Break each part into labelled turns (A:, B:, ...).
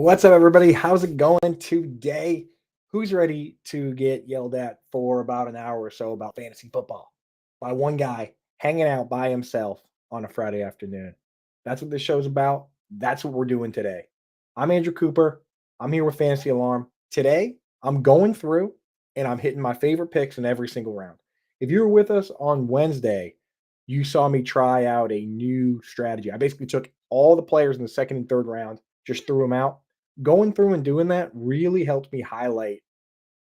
A: What's up, everybody? How's it going today? Who's ready to get yelled at for about an hour or so about fantasy football by one guy hanging out by himself on a Friday afternoon? That's what this show's about. That's what we're doing today. I'm Andrew Cooper. I'm here with Fantasy Alarm. Today, I'm going through and I'm hitting my favorite picks in every single round. If you were with us on Wednesday, you saw me try out a new strategy. I basically took all the players in the second and third round, just threw them out. Going through and doing that really helped me highlight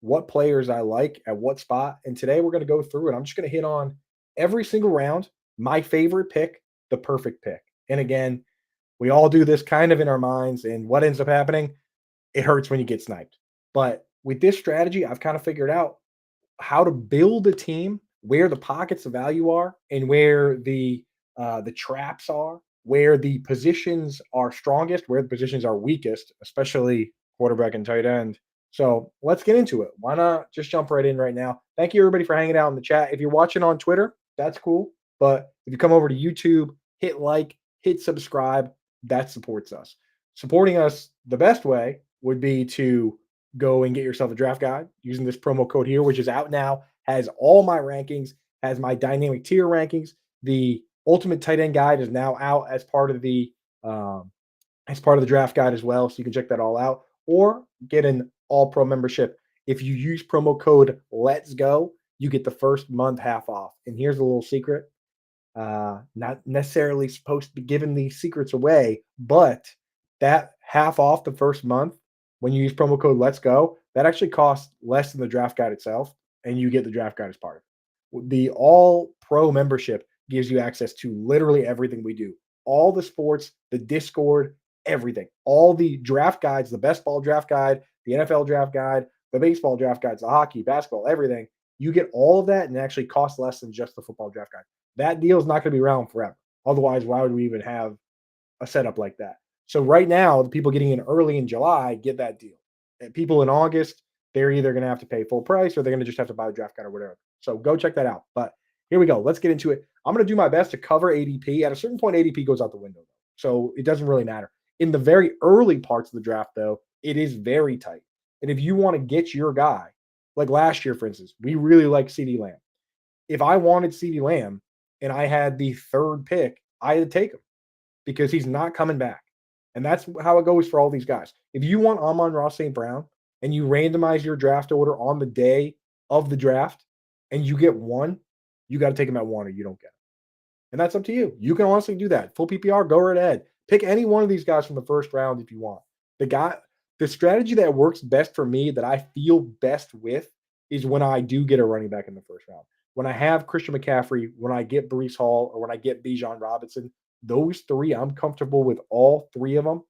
A: what players I like at what spot. And today we're going to go through it. I'm just going to hit on every single round, my favorite pick, the perfect pick. And again, we all do this kind of in our minds. And what ends up happening? It hurts when you get sniped. But with this strategy, I've kind of figured out how to build a team, where the pockets of value are, and where the traps are, where the positions are strongest, where the positions are weakest, especially quarterback and tight end. So let's get into it. Why not just jump right in right now? Thank you everybody for hanging out in the chat. If you're watching on Twitter, that's cool. But if you come over to YouTube, hit like, hit subscribe, that supports us. Supporting us the best way would be to go and get yourself a draft guide using this promo code here, which is out now, has all my rankings, has my dynamic tier rankings. The ultimate tight end guide is now out um, as part of the draft guide as well. So you can check that all out or get an all pro membership. If you use promo code Let's Go, you get the first month half off. And here's a little secret. Not necessarily supposed to be giving these secrets away, but that half off the first month when you use promo code Let's Go, that actually costs less than the draft guide itself, and you get the draft guide as part of it. The All Pro membership gives you access to literally everything we do, all the sports, the Discord, everything, all the draft guides, the best ball draft guide, the NFL draft guide, the baseball draft guides, the hockey, basketball, everything. You get all of that and it actually costs less than just the football draft guide. That deal is not going to be around forever. Otherwise, why would we even have a setup like that? So right now, the people getting in early in July get that deal. And people in August, they're either going to have to pay full price or they're going to just have to buy a draft guide or whatever. So go check that out. But here we go. Let's get into it. I'm going to do my best to cover ADP. At a certain point, ADP goes out the window, so it doesn't really matter. In the very early parts of the draft, though, it is very tight. And if you want to get your guy, like last year, for instance, we really like CeeDee Lamb. If I wanted CeeDee Lamb and I had the third pick, I had to take him because he's not coming back. And that's how it goes for all these guys. If you want Amon-Ra St. Brown and you randomize your draft order on the day of the draft and you get one, you got to take him at one or you don't get him. And that's up to you. You can honestly do that. Full PPR, go right ahead. Pick any one of these guys from the first round if you want. The strategy that works best for me, that I feel best with, is when I do get a running back in the first round. When I have Christian McCaffrey, when I get Breece Hall, or when I get Bijan Robinson, those three, I'm comfortable with all three of them.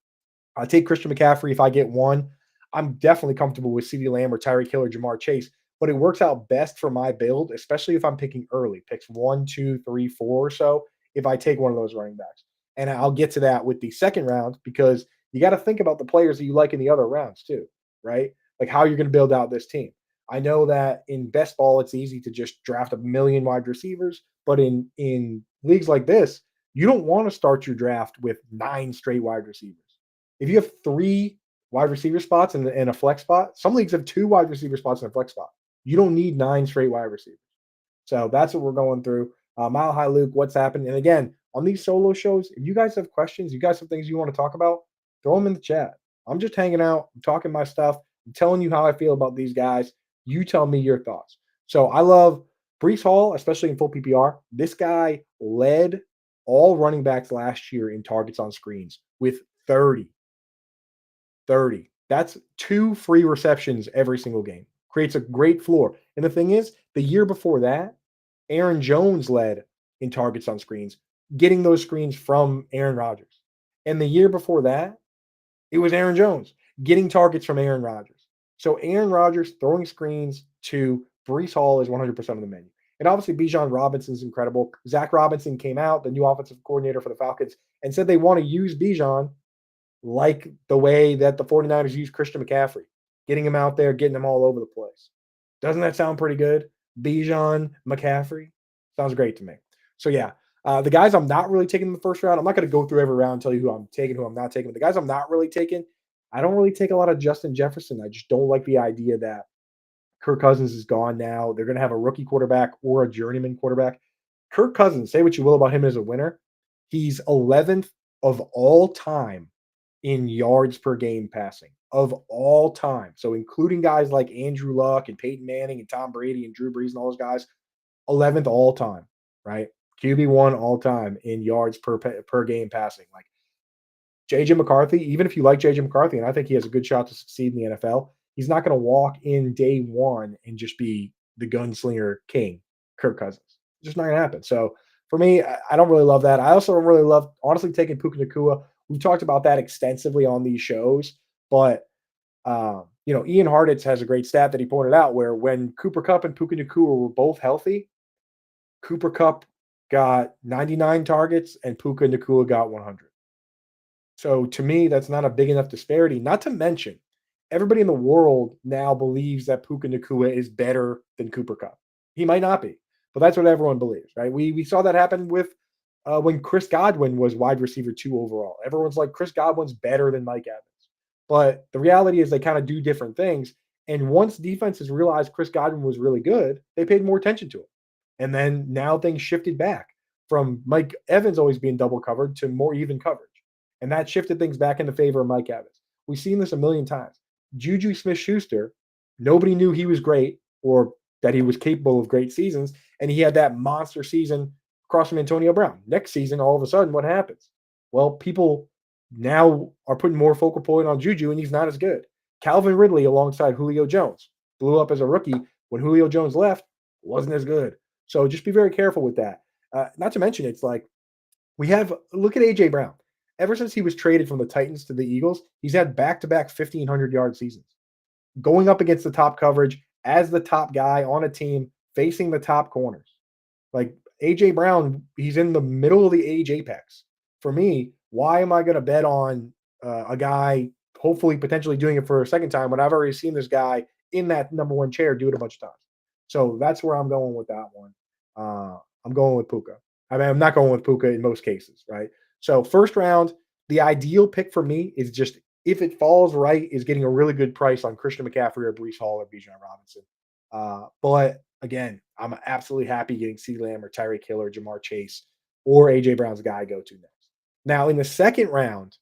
A: I take Christian McCaffrey if I get one. I'm definitely comfortable with CeeDee Lamb or Tyreek Hill or Jamar Chase, but it works out best for my build, especially if I'm picking early, picks 1, 2, 3, 4 or so, if I take one of those running backs. And I'll get to that with the second round because you got to think about the players that you like in the other rounds too, right? Like how you're going to build out this team. I know that in best ball, it's easy to just draft a million wide receivers, but in leagues like this, you don't want to start your draft with 9 straight wide receivers. If you have 3 wide receiver spots and a flex spot, some leagues have 2 wide receiver spots and a flex spot. You don't need 9 straight wide receivers. So that's what we're going through. Mile High Luke, what's happened? And again, on these solo shows, if you guys have questions, you guys have things you want to talk about, throw them in the chat. I'm just hanging out, I'm talking my stuff, I'm telling you how I feel about these guys. You tell me your thoughts. So I love Breece Hall, especially in full PPR. This guy led all running backs last year in targets on screens with 30. 30. That's 2 free receptions every single game. Creates a great floor. And the thing is, the year before that, Aaron Jones led in targets on screens, getting those screens from Aaron Rodgers. And the year before that, it was Aaron Jones getting targets from Aaron Rodgers. So Aaron Rodgers throwing screens to Breece Hall is 100% of the menu. And obviously, Bijan Robinson is incredible. Zach Robinson came out, the new offensive coordinator for the Falcons, and said they want to use Bijan like the way that the 49ers use Christian McCaffrey, getting him out there, getting him all over the place. Doesn't that sound pretty good? Bijan McCaffrey? Sounds great to me. So, yeah, the guys I'm not really taking in the first round, I'm not going to go through every round and tell you who I'm taking, who I'm not taking. But the guys I'm not really taking, I don't really take a lot of Justin Jefferson. I just don't like the idea that Kirk Cousins is gone now. They're going to have a rookie quarterback or a journeyman quarterback. Kirk Cousins, say what you will about him as a winner, he's 11th of all time in yards per game passing of all time. So including guys like Andrew Luck and Peyton Manning and Tom Brady and Drew Brees and all those guys, 11th all time, right? QB1 all time in yards per game passing. Like JJ McCarthy, even if you like JJ McCarthy, and I think he has a good shot to succeed in the NFL, he's not going to walk in day one and just be the gunslinger king, Kirk Cousins. It's just not going to happen. So for me, I don't really love that. I also don't really love, honestly, taking Puka Nakua. We've talked about that extensively on these shows, but Ian Hartitz has a great stat that he pointed out where when Cooper Kupp and Puka Nakua were both healthy, Cooper Kupp got 99 targets and Puka Nakua got 100. So to me, that's not a big enough disparity. Not to mention, everybody in the world now believes that Puka Nakua is better than Cooper Kupp. He might not be, but that's what everyone believes, right? We saw that happen with when Chris Godwin was wide receiver 2 overall. Everyone's like Chris Godwin's better than Mike Evans, but the reality is they kind of do different things. And once defenses realized Chris Godwin was really good, they paid more attention to him. And then now things shifted back from Mike Evans always being double covered to more even coverage. And that shifted things back in the favor of Mike Evans. We've seen this a million times. Juju Smith Schuster, nobody knew he was great or that he was capable of great seasons. And he had that monster season across from Antonio Brown. Next season, all of a sudden, what happens? Well, people now are putting more focal point on Juju, and he's not as good. Calvin Ridley alongside Julio Jones blew up as a rookie. When Julio Jones left, wasn't as good. So just be very careful with that. Not to mention, it's like look at AJ Brown. Ever since he was traded from the Titans to the Eagles, he's had back-to-back 1,500-yard seasons. Going up against the top coverage as the top guy on a team facing the top corners. Like AJ Brown, he's in the middle of the age apex. For me, why am I going to bet on a guy hopefully potentially doing it for a second time when I've already seen this guy in that number one chair do it a bunch of times? So that's where I'm going with that one. I'm going with Puka. I mean, I'm not going with Puka in most cases, right? So first round, the ideal pick for me is just if it falls right, is getting a really good price on Christian McCaffrey or Brees Hall or Bijan Robinson. But again, I'm absolutely happy getting CeeDee Lamb or Tyreek Hill or Jamar Chase or AJ Brown's guy I go to next. Now in the second round,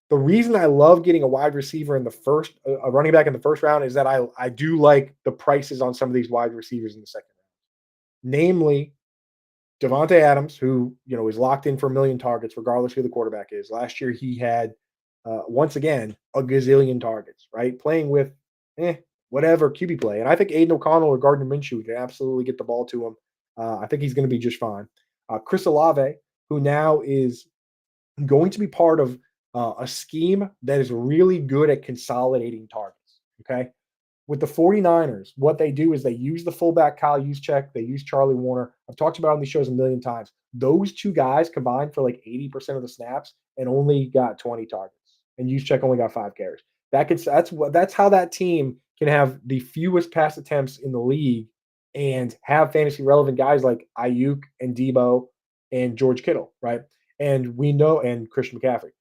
A: the reason I love getting a wide receiver in the first, a running back in the first round, is that I do like the prices on some of these wide receivers in the second round, namely Davante Adams, who is locked in for a million targets, regardless who the quarterback is. Last year, he had once again a gazillion targets, right? Playing with whatever QB play, and I think Aiden O'Connell or Gardner Minshew can absolutely get the ball to him. I think he's going to be just fine. Chris Olave, who now is going to be part of a scheme that is really good at consolidating targets. Okay, with the 49ers, what they do is they use the fullback Kyle Juszczyk, they use Charlie Warner. I've talked about it on these shows a million times. Those two guys combined for like 80% of the snaps and only got 20 targets. And Juszczyk only got 5 carries. That's how that team can have the fewest pass attempts in the league and have fantasy relevant guys like Ayuk and Debo and George Kittle, right? And we know, and Christian McCaffrey.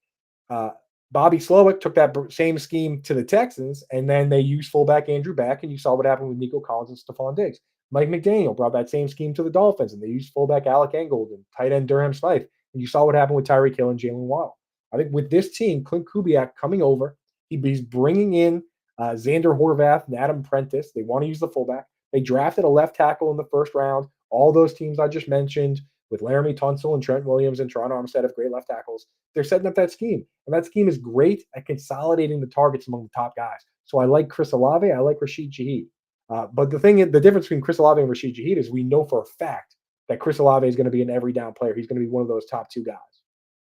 A: Uh, Bobby Slowick took that same scheme to the Texans, and then they used fullback Andrew Beck, and you saw what happened with Nico Collins and Stephon Diggs. Mike McDaniel brought that same scheme to the Dolphins, and they used fullback Alec Ingold and tight end Durham Smythe, and you saw what happened with Tyreek Hill and Jalen Waddle. I think with this team, Clint Kubiak coming over, he's bringing in Xander Horvath and Adam Prentice. They want to use the fullback. They drafted a left tackle in the first round. All those teams I just mentioned, with Laramie Tunsil and Trent Williams and Teron Armstead have great left tackles. They're setting up that scheme. And that scheme is great at consolidating the targets among the top guys. So I like Chris Olave. I like Rashid Shaheed. But the difference between Chris Olave and Rashid Shaheed is we know for a fact that Chris Olave is going to be an every down player. He's going to be one of those top 2 guys,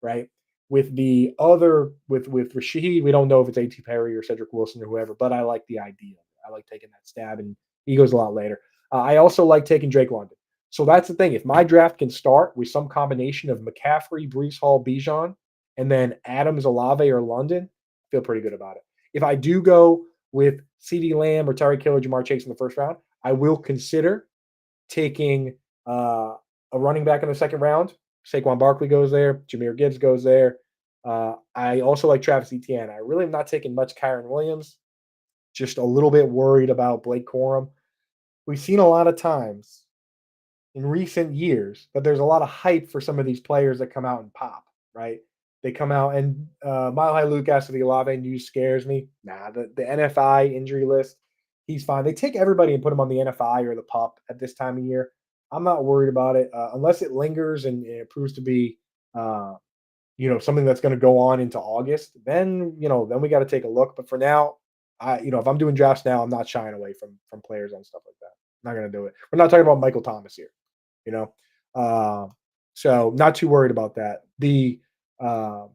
A: right? With the other, with Rashid, we don't know if it's A.T. Perry or Cedric Wilson or whoever, but I like the idea. I like taking that stab, and he goes a lot later. I also like taking Drake London. So that's the thing. If my draft can start with some combination of McCaffrey, Brees Hall, Bijan, and then Adams, Olave, or London, I feel pretty good about it. If I do go with CeeDee Lamb or Tyreek Hill or Jamar Chase in the first round, I will consider taking a running back in the second round. Saquon Barkley goes there. Jahmyr Gibbs goes there. I also like Travis Etienne. I really am not taking much Kyron Williams. Just a little bit worried about Blake Corum. We've seen a lot of times in recent years that there's a lot of hype for some of these players that come out and pop, right? They come out and Mile High Luke after the Olave news scares me. Nah, the NFI injury list, he's fine. They take everybody and put him on the NFI or the pup at this time of year. I'm not worried about it unless it lingers and it proves to be, uh, something that's going to go on into August. Then we got to take a look. But for now, if I'm doing drafts now, I'm not shying away from players on stuff like that. I'm not going to do it. We're not talking about Michael Thomas here you know. Uh, so not too worried about that. The uh,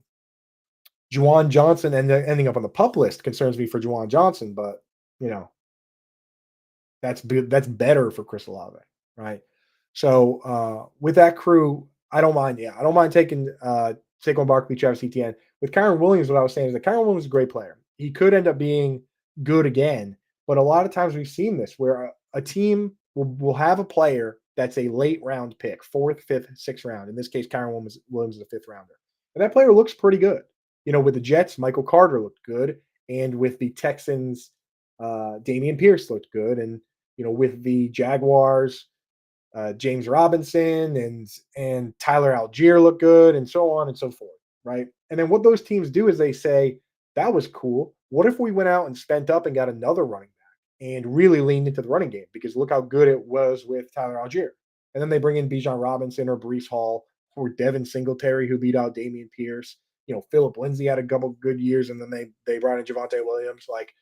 A: Juwan Johnson ending up on the pup list concerns me for Juwan Johnson, but you know that's better for Chris Olave, right? So with that crew, I don't mind. Yeah, I don't mind taking Saquon Barkley, Travis Etienne. With Kyron Williams, what I was saying is that Kyron Williams is a great player. He could end up being good again, but a lot of times we've seen this where a team will have a player that's a late round pick, fourth, fifth, sixth round. In this case, Kyron Williams is a fifth rounder, and that player looks pretty good. With the Jets, Michael Carter looked good, and with the Texans, Damian Pierce looked good, and with the Jaguars, James Robinson and Tyler Algier look good, and so on and so forth, right? And then what those teams do is they say, that was cool. What if we went out and spent up and got another running back and really leaned into the running game? Because look how good it was with Tyler Algier. And then they bring in Bijan Robinson or Brees Hall or Devin Singletary, who beat out Damian Pierce. Philip Lindsay had a couple good years, and then they brought in Javonte Williams. Like,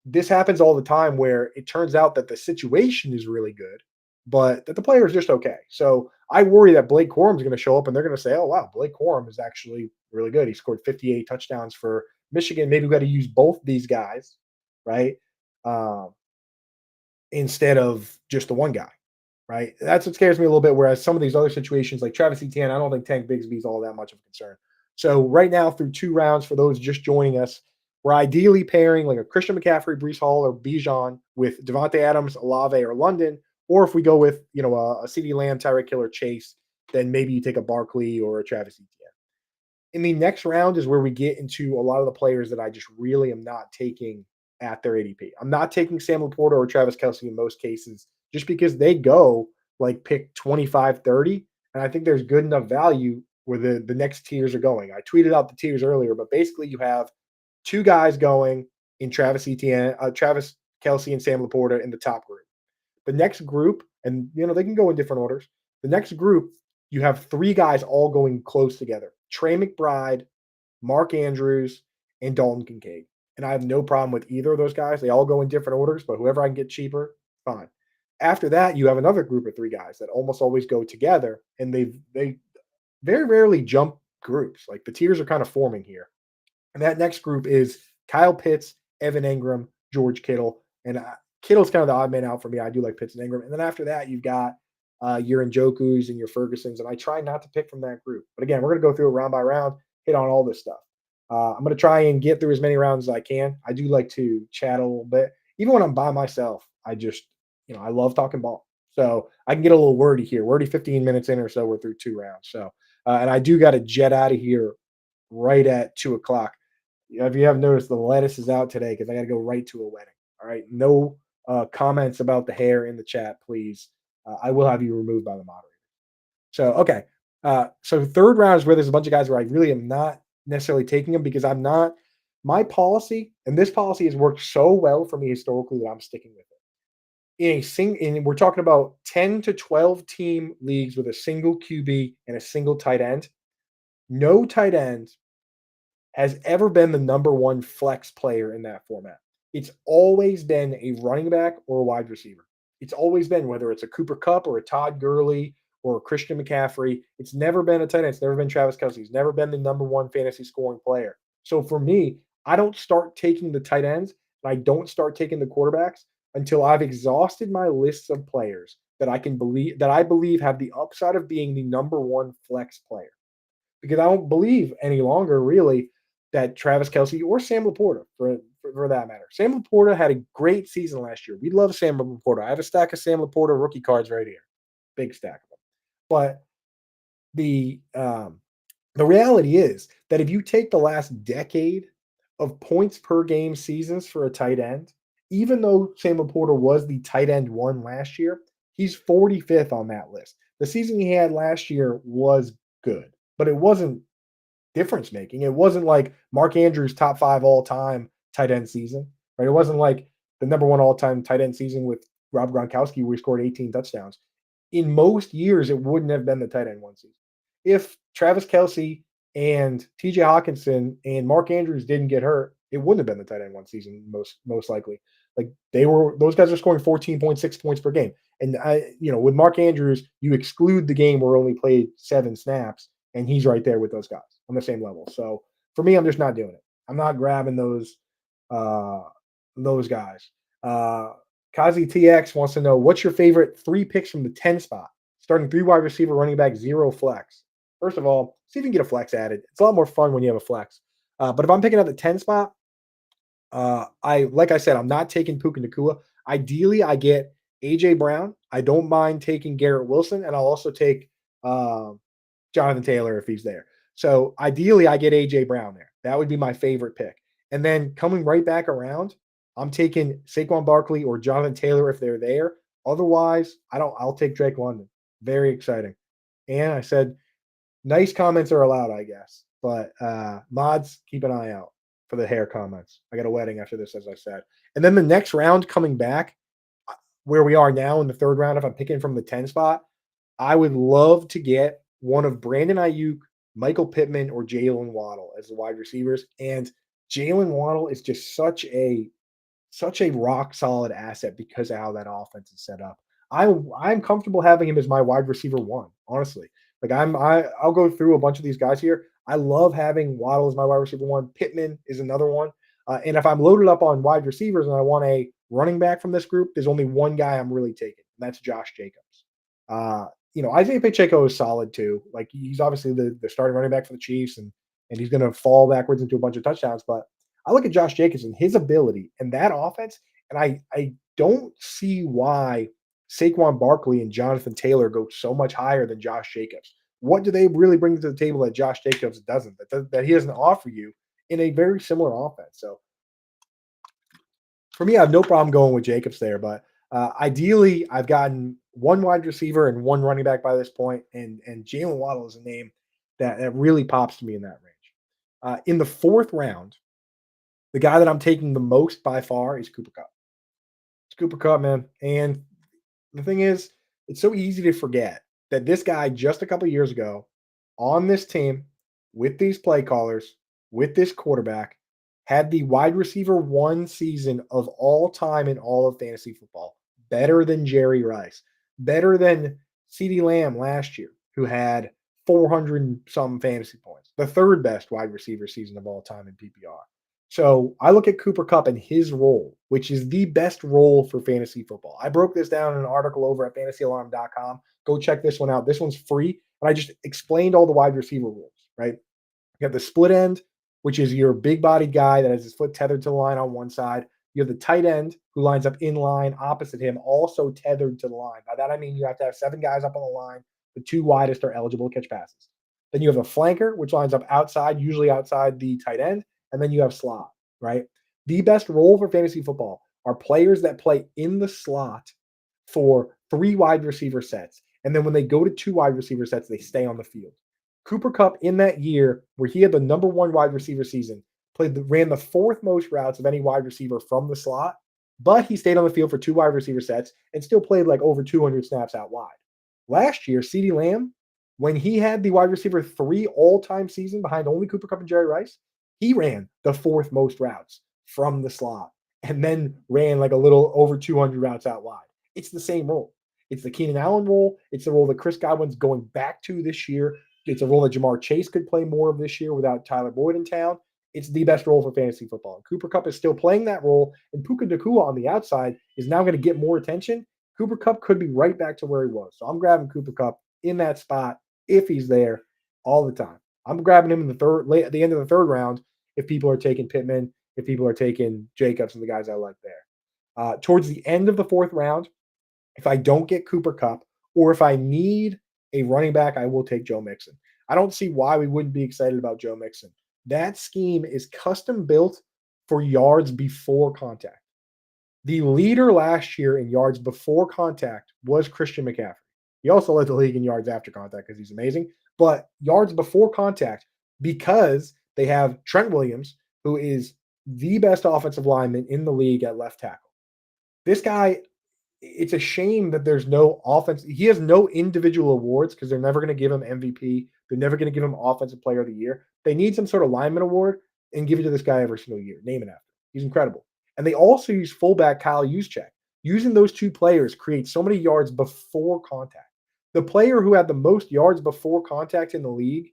A: this happens all the time where it turns out that the situation is really good, but that the player is just okay. So I worry that Blake Corum is going to show up and they're going to say, "Oh wow, Blake Corum is actually really good. He scored 58 touchdowns for Michigan. Maybe we got to use both these guys, right? Um, Instead of just the one guy, right? That's what scares me a little bit. Whereas some of these other situations, like Travis Etienne, I don't think Tank Bigsby is all that much of a concern. So right now, through 2 rounds, for those just joining us, we're ideally pairing like a Christian McCaffrey, Brees Hall, or Bijan with Devontae Adams, Olave, or London. Or if we go with a CeeDee Lamb, Tyreek Hill, or Chase, then maybe you take a Barkley or a Travis Etienne. In the next round is where we get into a lot of the players that I just really am not taking at their ADP. I'm not taking Sam Laporta or Travis Kelce in most cases just because they go like pick 25, 30. And I think there's good enough value where the next tiers are going. I tweeted out the tiers earlier, but basically you have two guys going in Travis Etienne, Travis Kelce and Sam Laporta in the top group. The next group, and they can go in different orders. The next group, you have three guys all going close together: Trey McBride, Mark Andrews, and Dalton Kincaid. And I have no problem with either of those guys. They all go in different orders, but whoever I can get cheaper, fine. After that, you have another group of three guys that almost always go together, and they very rarely jump groups. Like, the tiers are kind of forming here. And that next group is Kyle Pitts, Evan Engram, George Kittle. And Kittle's kind of the odd man out for me. I do like Pitts and Engram. And then after that, you've got your Njokus and your Fergusons. And I try not to pick from that group. But again, we're going to go through it round by round, hit on all this stuff. I'm going to try and get through as many rounds as I can. I do like to chat a little bit. Even when I'm by myself, I just, I love talking ball. So I can get a little wordy here. We're already 15 minutes in or so. We're through 2 rounds. So, and I do got to jet out of here right at 2 o'clock. If you haven't noticed, the lettuce is out today because I got to go right to a wedding. All right. No comments about the hair in the chat, please. I will have you removed by the moderator. So, okay. So third round is where there's a bunch of guys where I really am not necessarily taking them because I'm not. My policy, and this policy has worked so well for me historically that I'm sticking with it. We're talking about 10 to 12 team leagues with a single QB and a single tight end. No tight end has ever been the number one flex player in that format. It's always been a running back or a wide receiver. It's always been, whether it's a Cooper Kupp or a Todd Gurley or a Christian McCaffrey. It's never been a tight end. It's never been Travis Kelce. It's never been the number one fantasy scoring player. So for me, I don't start taking the tight ends and I don't start taking the quarterbacks until I've exhausted my lists of players that I believe have the upside of being the number one flex player. Because I don't believe any longer, really, that Travis Kelce or Sam Laporta, for that matter. Sam Laporta had a great season last year. We love Sam Laporta. I have a stack of Sam Laporta rookie cards right here, big stack of them. But the reality is that if you take the last decade of points per game seasons for a tight end, even though Sam Laporta was the tight end one last year, he's 45th on that list. The season he had last year was good, but it wasn't difference making. It wasn't like Mark Andrews' top 5 all time tight end season, right? It wasn't like the number one all time tight end season with Rob Gronkowski where he scored 18 touchdowns. In most years, it wouldn't have been the tight end one season. If Travis Kelce and TJ Hawkinson and Mark Andrews didn't get hurt, it wouldn't have been the tight end one season most likely. Like those guys are scoring 14.6 points per game. And with Mark Andrews, you exclude the game where only played 7 snaps, and he's right there with those guys on the same level. So for me, I'm just not doing it. I'm not grabbing those guys. Kazi TX wants to know what's your favorite 3 picks from the 10 spot? Starting 3 wide receiver, running back, 0 flex. First of all, see if you can get a flex added. It's a lot more fun when you have a flex. But if I'm picking up the 10 spot, like I said, I'm not taking Puka Nacua. Ideally, I get AJ Brown. I don't mind taking Garrett Wilson, and I'll also take Jonathan Taylor if he's there. So ideally, I get AJ Brown there. That would be my favorite pick. And then coming right back around, I'm taking Saquon Barkley or Jonathan Taylor if they're there. Otherwise, I'll take Drake London. Very exciting. And I said, nice comments are allowed, I guess. But mods, keep an eye out for the hair comments. I got a wedding after this, as I said. And then the next round coming back, where we are now in the 3rd round, if I'm picking from the 10 spot, I would love to get one of Brandon Ayuk, Michael Pittman, or Jalen Waddle as the wide receivers. And Jalen Waddle is just such a rock solid asset because of how that offense is set up. I'm comfortable having him as my wide receiver 1, honestly. Like I'll go through a bunch of these guys here. I love having Waddle as my wide receiver 1. Pittman is another one. And if I'm loaded up on wide receivers and I want a running back from this group, there's only one guy I'm really taking, and that's Josh Jacobs. Isaiah Pacheco is solid too. Like he's obviously the starting running back for the Chiefs, and he's going to fall backwards into a bunch of touchdowns. But I look at Josh Jacobs and his ability and that offense, and I don't see why Saquon Barkley and Jonathan Taylor go so much higher than Josh Jacobs. What do they really bring to the table that Josh Jacobs doesn't, that he doesn't offer you in a very similar offense? So for me, I have no problem going with Jacobs there, but ideally, I've gotten 1 wide receiver and 1 running back by this point, and Jalen Waddle is a name that really pops to me in that range. In the 4th round, the guy that I'm taking the most by far is Cooper Kupp. It's Cooper Kupp, man. And the thing is, it's so easy to forget that this guy just a couple years ago on this team with these play callers, with this quarterback, had the wide receiver 1 season of all time in all of fantasy football. Better than Jerry Rice, better than CeeDee Lamb last year, who had 400 and some fantasy points, the 3rd best wide receiver season of all time in PPR. So I look at Cooper Kupp and his role, which is the best role for fantasy football. I broke this down in an article over at fantasyalarm.com. Go check this one out. This one's free. And I just explained all the wide receiver rules, right? You have the split end, which is your big bodied guy that has his foot tethered to the line on one side. You have the tight end who lines up in line opposite him, also tethered to the line. By that, I mean you have to have 7 guys up on the line. The 2 widest are eligible to catch passes. Then you have a flanker, which lines up outside, usually outside the tight end. And then you have slot, right? The best role for fantasy football are players that play in the slot for 3 wide receiver sets. And then when they go to 2 wide receiver sets, they stay on the field. Cooper Kupp in that year where he had the number 1 wide receiver season, ran the 4th most routes of any wide receiver from the slot, but he stayed on the field for 2 wide receiver sets and still played like over 200 snaps out wide. Last year, CeeDee Lamb, when he had the wide receiver 3 all-time season behind only Cooper Kupp and Jerry Rice, he ran the 4th most routes from the slot and then ran like a little over 200 routes out wide. It's the same role. It's the Keenan Allen role. It's the role that Chris Godwin's going back to this year. It's a role that Jamar Chase could play more of this year without Tyler Boyd in town. It's the best role for fantasy football. And Cooper Kupp is still playing that role, and Puka Nacua on the outside is now going to get more attention. Cooper Kupp could be right back to where he was. So I'm grabbing Cooper Kupp in that spot if he's there all the time. I'm grabbing him in at the end of the 3rd round if people are taking Pittman, if people are taking Jacobs and the guys I like there. Towards the end of the 4th round, if I don't get Cooper Kupp or if I need a running back, I will take Joe Mixon. I don't see why we wouldn't be excited about Joe Mixon. That scheme is custom built for yards before contact. The leader last year in yards before contact was Christian McCaffrey. He also led the league in yards after contact because he's amazing. But yards before contact, because they have Trent Williams, who is the best offensive lineman in the league at left tackle. This guy, it's a shame that there's no offense. He has no individual awards because they're never going to give him MVP. They're never going to give him Offensive Player of the Year. They need some sort of lineman award and give it to this guy every single year. Name it after. He's incredible. And they also use fullback Kyle Juszczyk. Using those two players creates so many yards before contact. The player who had the most yards before contact in the league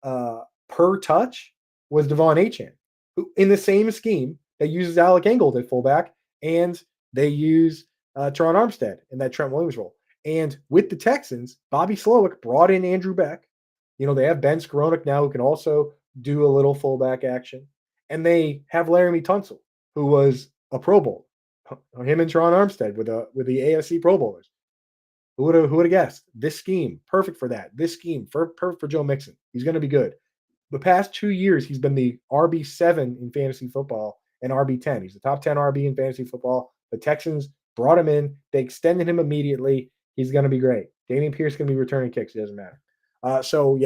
A: per touch was Devon Achane, who in the same scheme that uses Alec Ingold at fullback, and they use Teron Armstead in that Trent Williams role. And with the Texans, Bobby Slowick brought in Andrew Beck. They have Ben Skowronek now who can also do a little fullback action. And they have Laramie Tunsil, who was a Pro Bowl. Him and Teron Armstead with the AFC Pro Bowlers. Who would have guessed? This scheme, perfect for that. This scheme, perfect for Joe Mixon. He's going to be good. The past 2 years, he's been the RB7 in fantasy football and RB10. He's the top 10 RB in fantasy football. The Texans brought him in. They extended him immediately. He's going to be great. Dameon Pierce is going to be returning kicks. It doesn't matter. So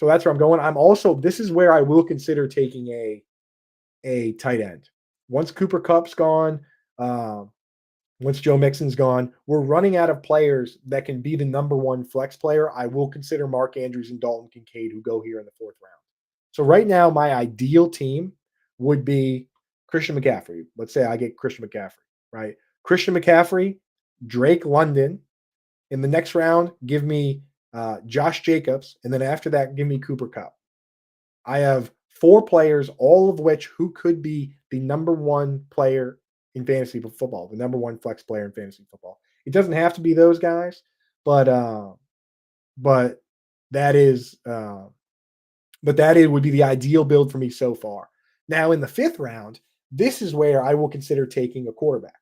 A: that's where I'm going. This is where I will consider taking a tight end. Once Cooper Kupp's gone, once Joe Mixon's gone, we're running out of players that can be the number one flex player. I will consider Mark Andrews and Dalton Kincaid, who go here in the 4th round. So right now, my ideal team would be Christian McCaffrey. Let's say I get Christian McCaffrey, right? Christian McCaffrey, Drake London. In the next round, give me Josh Jacobs. And then after that, give me Cooper Kupp. I have 4 players, all of which who could be the number one player in fantasy football, the number one flex player in fantasy football. It doesn't have to be those guys, but that is would be the ideal build for me so far. Now in the 5th round, this is where I will consider taking a quarterback.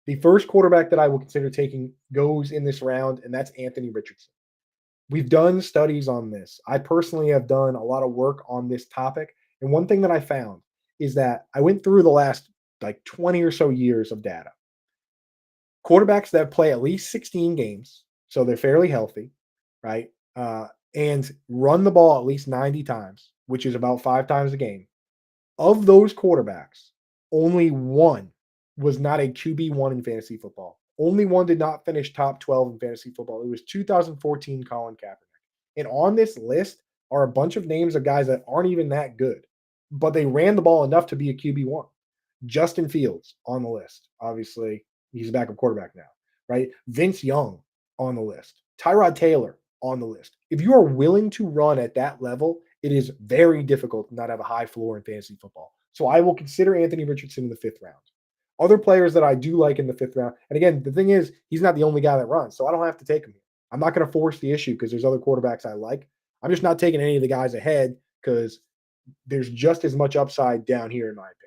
A: The first quarterback that I will consider taking goes in this round, and that's Anthony Richardson. We've done studies on this. I personally have done a lot of work on this topic. And one thing that I found is that I went through the last 20 or so years of data. Quarterbacks that play at least 16 games, so they're fairly healthy, right? And run the ball at least 90 times, which is about 5 times a game. Of those quarterbacks, only one was not a QB1 in fantasy football. Only one did not finish top 12 in fantasy football. It was 2014 Colin Kaepernick. And on this list are a bunch of names of guys that aren't even that good, but they ran the ball enough to be a QB1. Justin Fields on the list. Obviously, he's a backup quarterback now, right? Vince Young on the list. Tyrod Taylor on the list. If you are willing to run at that level, it is very difficult to not have a high floor in fantasy football. So I will consider Anthony Richardson in the 5th round. Other players that I do like in the 5th round, and again, the thing is, he's not the only guy that runs, so I don't have to take him. I'm not going to force the issue because there's other quarterbacks I like. I'm just not taking any of the guys ahead because there's just as much upside down here, in my opinion.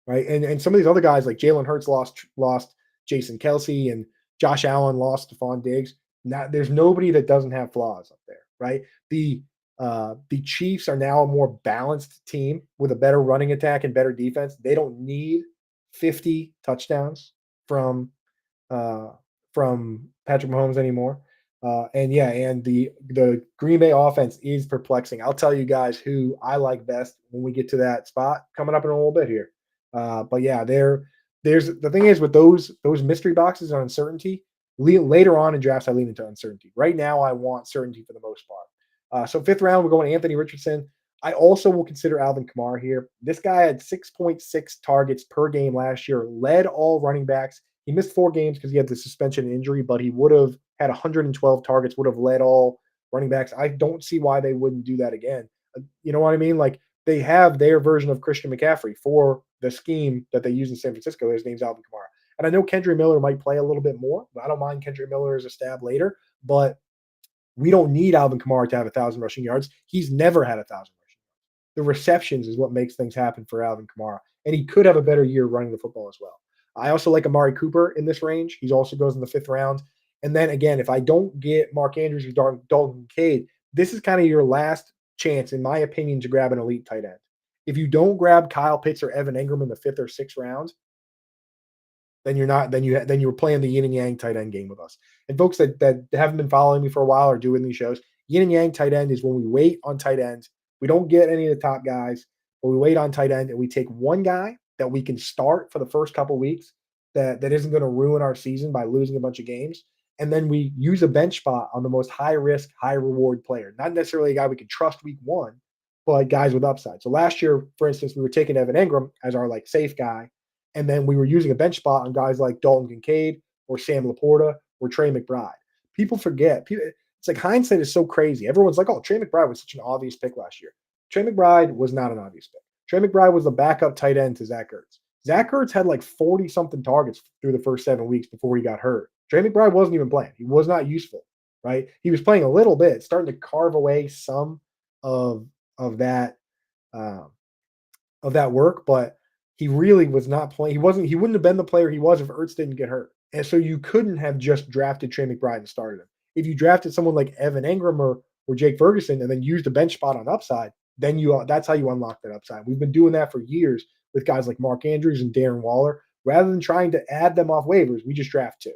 A: Right. And some of these other guys like Jalen Hurts lost Jason Kelce, and Josh Allen lost Stephon Diggs. Now there's nobody that doesn't have flaws up there. Right. The Chiefs are now a more balanced team with a better running attack and better defense. They don't need 50 touchdowns from Patrick Mahomes anymore. And the Green Bay offense is perplexing. I'll tell you guys who I like best when we get to that spot coming up in a little bit here. But yeah, there's the thing is with those mystery boxes on uncertainty. Later on in drafts, I lean into uncertainty. Right now, I want certainty for the most part. So 5th round, we're going Anthony Richardson. I also will consider Alvin Kamara here. This guy had 6.6 targets per game last year, led all running backs. He missed 4 games because he had the suspension and injury, but he would have had 112 targets, would have led all running backs. I don't see why they wouldn't do that again. You know what I mean? Like they have their version of Christian McCaffrey for the scheme that they use in San Francisco. His name's Alvin Kamara. And I know Kendre Miller might play a little bit more, but I don't mind Kendre Miller as a stab later. But we don't need Alvin Kamara to have 1,000 rushing yards. He's never had 1,000 rushing yards. The receptions is what makes things happen for Alvin Kamara. And he could have a better year running the football as well. I also like Amari Cooper in this range. He also goes in the 5th round. And then again, if I don't get Mark Andrews or Dalton Kincaid, this is kind of your last chance, in my opinion, to grab an elite tight end. If you don't grab Kyle Pitts or Evan Ingram in the 5th or 6th round, then you're not then you were playing the yin and yang tight end game with us. And folks that haven't been following me for a while or doing these shows, yin and yang tight end is when we wait on tight ends. We don't get any of the top guys, but we wait on tight end and we take one guy that we can start for the first couple weeks that isn't going to ruin our season by losing a bunch of games. And then we use a bench spot on the most high risk, high reward player. Not necessarily a guy we can trust week one, but guys with upside. So last year, for instance, we were taking Evan Ingram as our like safe guy. And then we were using a bench spot on guys like Dalton Kincaid or Sam Laporta or Trey McBride. People forget. It's like hindsight is so crazy. Everyone's like, oh, Trey McBride was such an obvious pick last year. Trey McBride was not an obvious pick. Trey McBride was the backup tight end to Zach Ertz. Zach Ertz had like 40-something targets through the first 7 weeks before he got hurt. Trey McBride wasn't even playing. He was not useful, right? He was playing a little bit, starting to carve away some of that of that work, but he really was not playing. He wouldn't have been the player he was if Ertz didn't get hurt. And so you couldn't have just drafted Trey McBride and started him. If you drafted someone like Evan Ingram or Jake Ferguson and then used a bench spot on upside, then that's how you unlock that upside. We've been doing that for years with guys like Mark Andrews and Darren Waller. Rather than trying to add them off waivers, we just draft 2.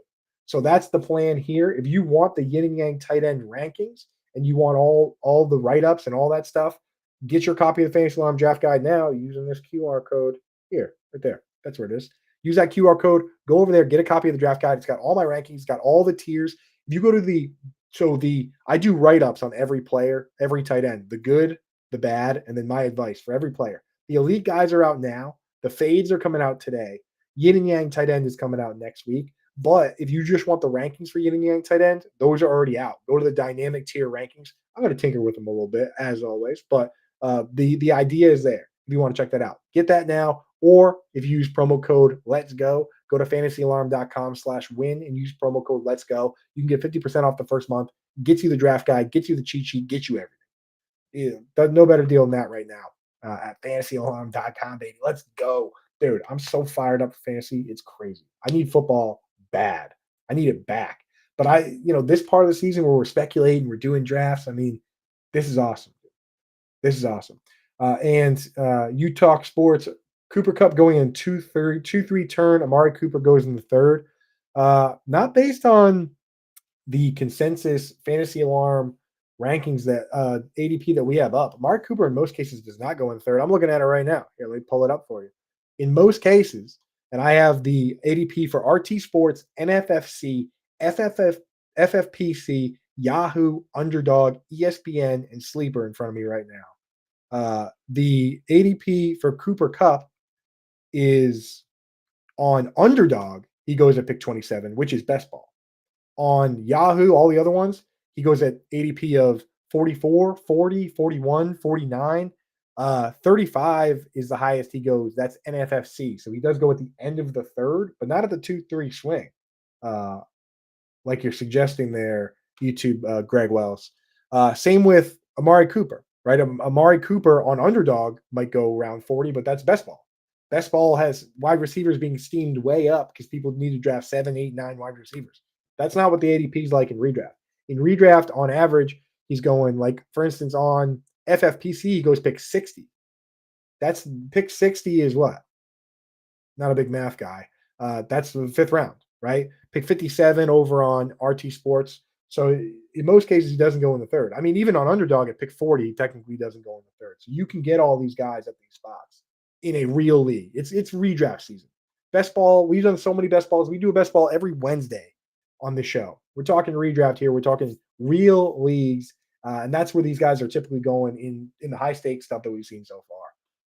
A: So that's the plan here. If you want the yin and yang tight end rankings and you want all the write-ups and all that stuff, get your copy of the Fantasy Alarm Draft Guide now using this QR code here, right there. That's where it is. Use that QR code. Go over there, get a copy of the draft guide. It's got all my rankings, it's got all the tiers. If you go to I do write-ups on every player, every tight end, the good, the bad, and then my advice for every player. The elite guys are out now. The fades are coming out today. Yin and Yang tight end is coming out next week. But if you just want the rankings for Yin and Yang tight end, those are already out. Go to the dynamic tier rankings. I'm going to tinker with them a little bit, as always. But the idea is there. If you want to check that out, get that now. Or if you use promo code Let's Go to fantasyalarm.com/win and use promo code Let's Go. You can get 50% off the first month. Gets you the draft guide, gets you the cheat sheet, gets you everything. No better deal than that right now at fantasyalarm.com, baby. Let's go. Dude, I'm so fired up for fantasy. It's crazy. I need football bad. I need it back. But this part of the season where we're speculating, we're doing drafts, this is awesome. This is awesome. And you talk sports. Cooper Kupp going in 2-3 turn. Amari Cooper goes in the 3rd. Not based on the consensus Fantasy Alarm rankings that ADP that we have up. Amari Cooper in most cases does not go in 3rd. I'm looking at it right now. Here, let me pull it up for you. In most cases, and I have the ADP for RT Sports, NFFC, FFPC, Yahoo, Underdog, ESPN, and Sleeper in front of me right now. The ADP for Cooper Kupp is on Underdog. He goes at pick 27, which is best ball. On Yahoo, all the other ones, he goes at ADP of 44, 40, 41, 49. 35 is the highest he goes. That's NFFC. So he does go at the end of the 3rd, but not at the 2-3 swing. Like you're suggesting there, YouTube, Greg Wells. Same with Amari Cooper, right? Amari Cooper on Underdog might go around 40, but that's best ball. Best ball has wide receivers being steamed way up because people need to draft 7, 8, 9 wide receivers. That's not what the ADP is like in redraft. In redraft, on average, he's going like, for instance, on FFPC, he goes pick 60. That's pick 60 is what? Not a big math guy. That's the 5th round, right? Pick 57 over on RT Sports. So in most cases, he doesn't go in the 3rd. Even on Underdog at pick 40, he technically doesn't go in the 3rd. So you can get all these guys at these spots in a real league. It's redraft season. Best ball, we've done so many best balls. We do a best ball every Wednesday on the show. We're talking redraft here. We're talking real leagues. And that's where these guys are typically going in the high stakes stuff that we've seen so far.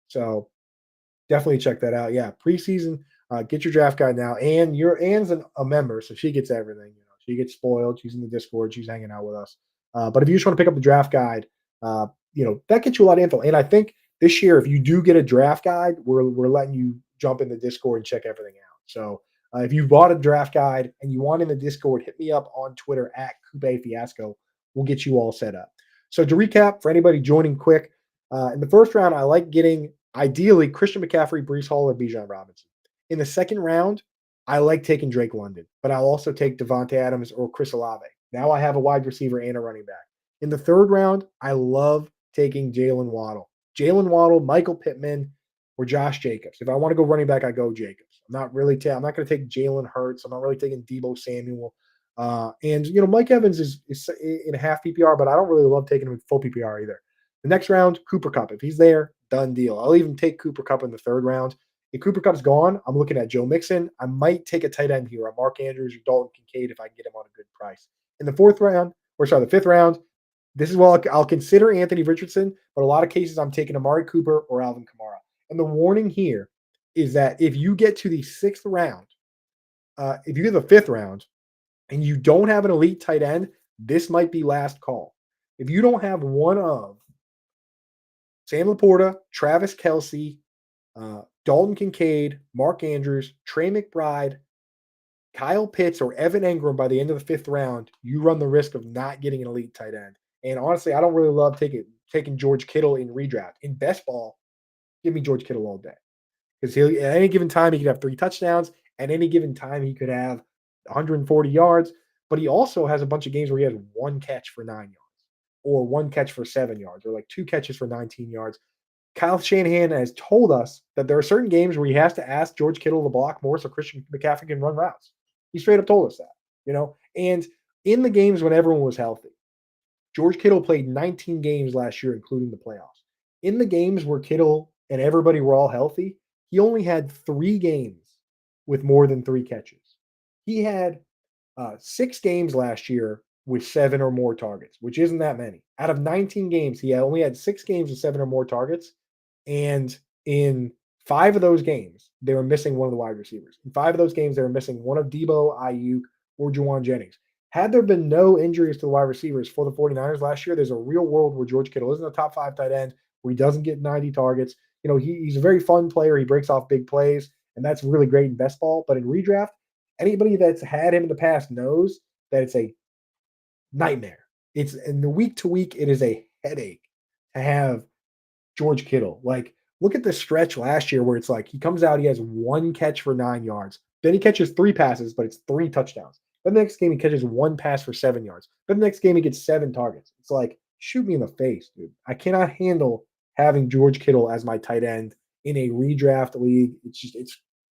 A: So definitely check that out. Yeah, preseason, get your draft guide now. Anne's a member, so she gets everything. She gets spoiled. She's in the Discord. She's hanging out with us. But if you just want to pick up the draft guide, that gets you a lot of info. And I think this year, if you do get a draft guide, we're letting you jump in the Discord and check everything out. So if you bought a draft guide and you want in the Discord, hit me up on Twitter at Coupe Fiasco. We'll get you all set up. So to recap, for anybody joining quick, in the 1st round, I like getting, ideally, Christian McCaffrey, Breece Hall, or Bijan Robinson. In the 2nd round, I like taking Drake London, but I'll also take Devontae Adams or Chris Olave. Now I have a wide receiver and a running back. In the third round, I love taking Jalen Waddle. Jalen Waddle, Michael Pittman, or Josh Jacobs. If I want to go running back, I go Jacobs. I'm not going to take Jalen Hurts. I'm not really taking Debo Samuel. And Mike Evans is in a half PPR, but I don't really love taking him in full PPR either. The next round, Cooper Kupp. If he's there, done deal. I'll even take Cooper Kupp in the third round. If Cooper Kupp's gone, I'm looking at Joe Mixon. I might take a tight end here, a Mark Andrews or Dalton Kincaid if I can get him on a good price. In the fifth round, this is I'll consider Anthony Richardson, but a lot of cases I'm taking Amari Cooper or Alvin Kamara. And the warning here is that if you get to the sixth round, if you get the fifth round and you don't have an elite tight end, this might be last call. If you don't have one of Sam Laporta, Travis Kelce, Dalton Kincaid, Mark Andrews, Trey McBride, Kyle Pitts, or Evan Engram by the end of the fifth round, you run the risk of not getting an elite tight end. And honestly, I don't really love taking George Kittle in redraft. In best ball, give me George Kittle all day. Because at any given time, he could have 3 touchdowns. At any given time, he could have 140 yards. But he also has a bunch of games where he has 1 catch for 9 yards, or 1 catch for 7 yards, or like 2 catches for 19 yards. Kyle Shanahan has told us that there are certain games where he has to ask George Kittle to block more so Christian McCaffrey can run routes. He straight up told us that, And in the games when everyone was healthy, George Kittle played 19 games last year, including the playoffs. In the games where Kittle and everybody were all healthy, he only had 3 games with more than 3 catches. He had 6 games last year with 7 or more targets, which isn't that many. Out of 19 games, he only had 6 games with 7 or more targets. And in 5 of those games, they were missing one of the wide receivers. In 5 of those games, they were missing one of Debo, Ayuk, or Juwan Jennings. Had there been no injuries to the wide receivers for the 49ers last year, there's a real world where George Kittle isn't a top 5 tight end, where he doesn't get 90 targets. He's a very fun player. He breaks off big plays, and that's really great in best ball. But in redraft, anybody that's had him in the past knows that it's a nightmare. It's in the week to week, it is a headache to have George Kittle. Like, look at the stretch last year where it's like he comes out, he has 1 catch for 9 yards. Then he catches 3 passes, but it's 3 touchdowns. Then the next game, he catches 1 pass for 7 yards. Then the next game, he gets 7 targets. It's like, shoot me in the face, dude. I cannot handle having George Kittle as my tight end in a redraft league.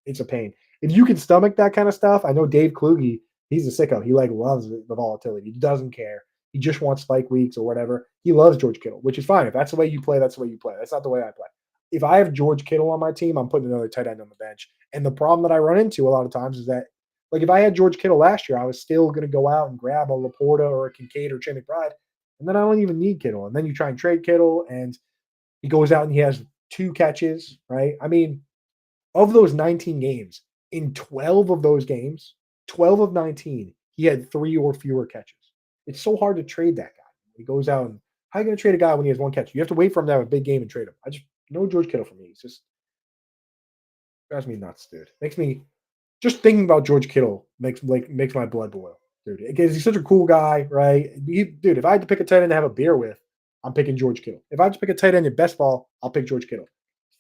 A: It's a pain. If you can stomach that kind of stuff, I know Dave Kluge, he's a sicko. He loves the volatility. He doesn't care. He just wants spike weeks or whatever. He loves George Kittle, which is fine. If that's the way you play, that's the way you play. That's not the way I play. If I have George Kittle on my team, I'm putting another tight end on the bench. And the problem that I run into a lot of times is that, like, if I had George Kittle last year, I was still going to go out and grab a Laporta or a Kincaid or Trey McBride, and then I don't even need Kittle. And then you try and trade Kittle, and he goes out and he has 2 catches, right? I mean, of those 19 games, in 12 of those games, 12 of 19, he had 3 or fewer catches. It's so hard to trade that guy. He goes out and how are you going to trade a guy when he has 1 catch? You have to wait for him to have a big game and trade him. No George Kittle for me. It's just drives me nuts, dude. Makes me just thinking about George Kittle makes my blood boil, dude. Because he's such a cool guy, right? Dude, if I had to pick a tight end to have a beer with, I'm picking George Kittle. If I had to pick a tight end in best ball, I'll pick George Kittle.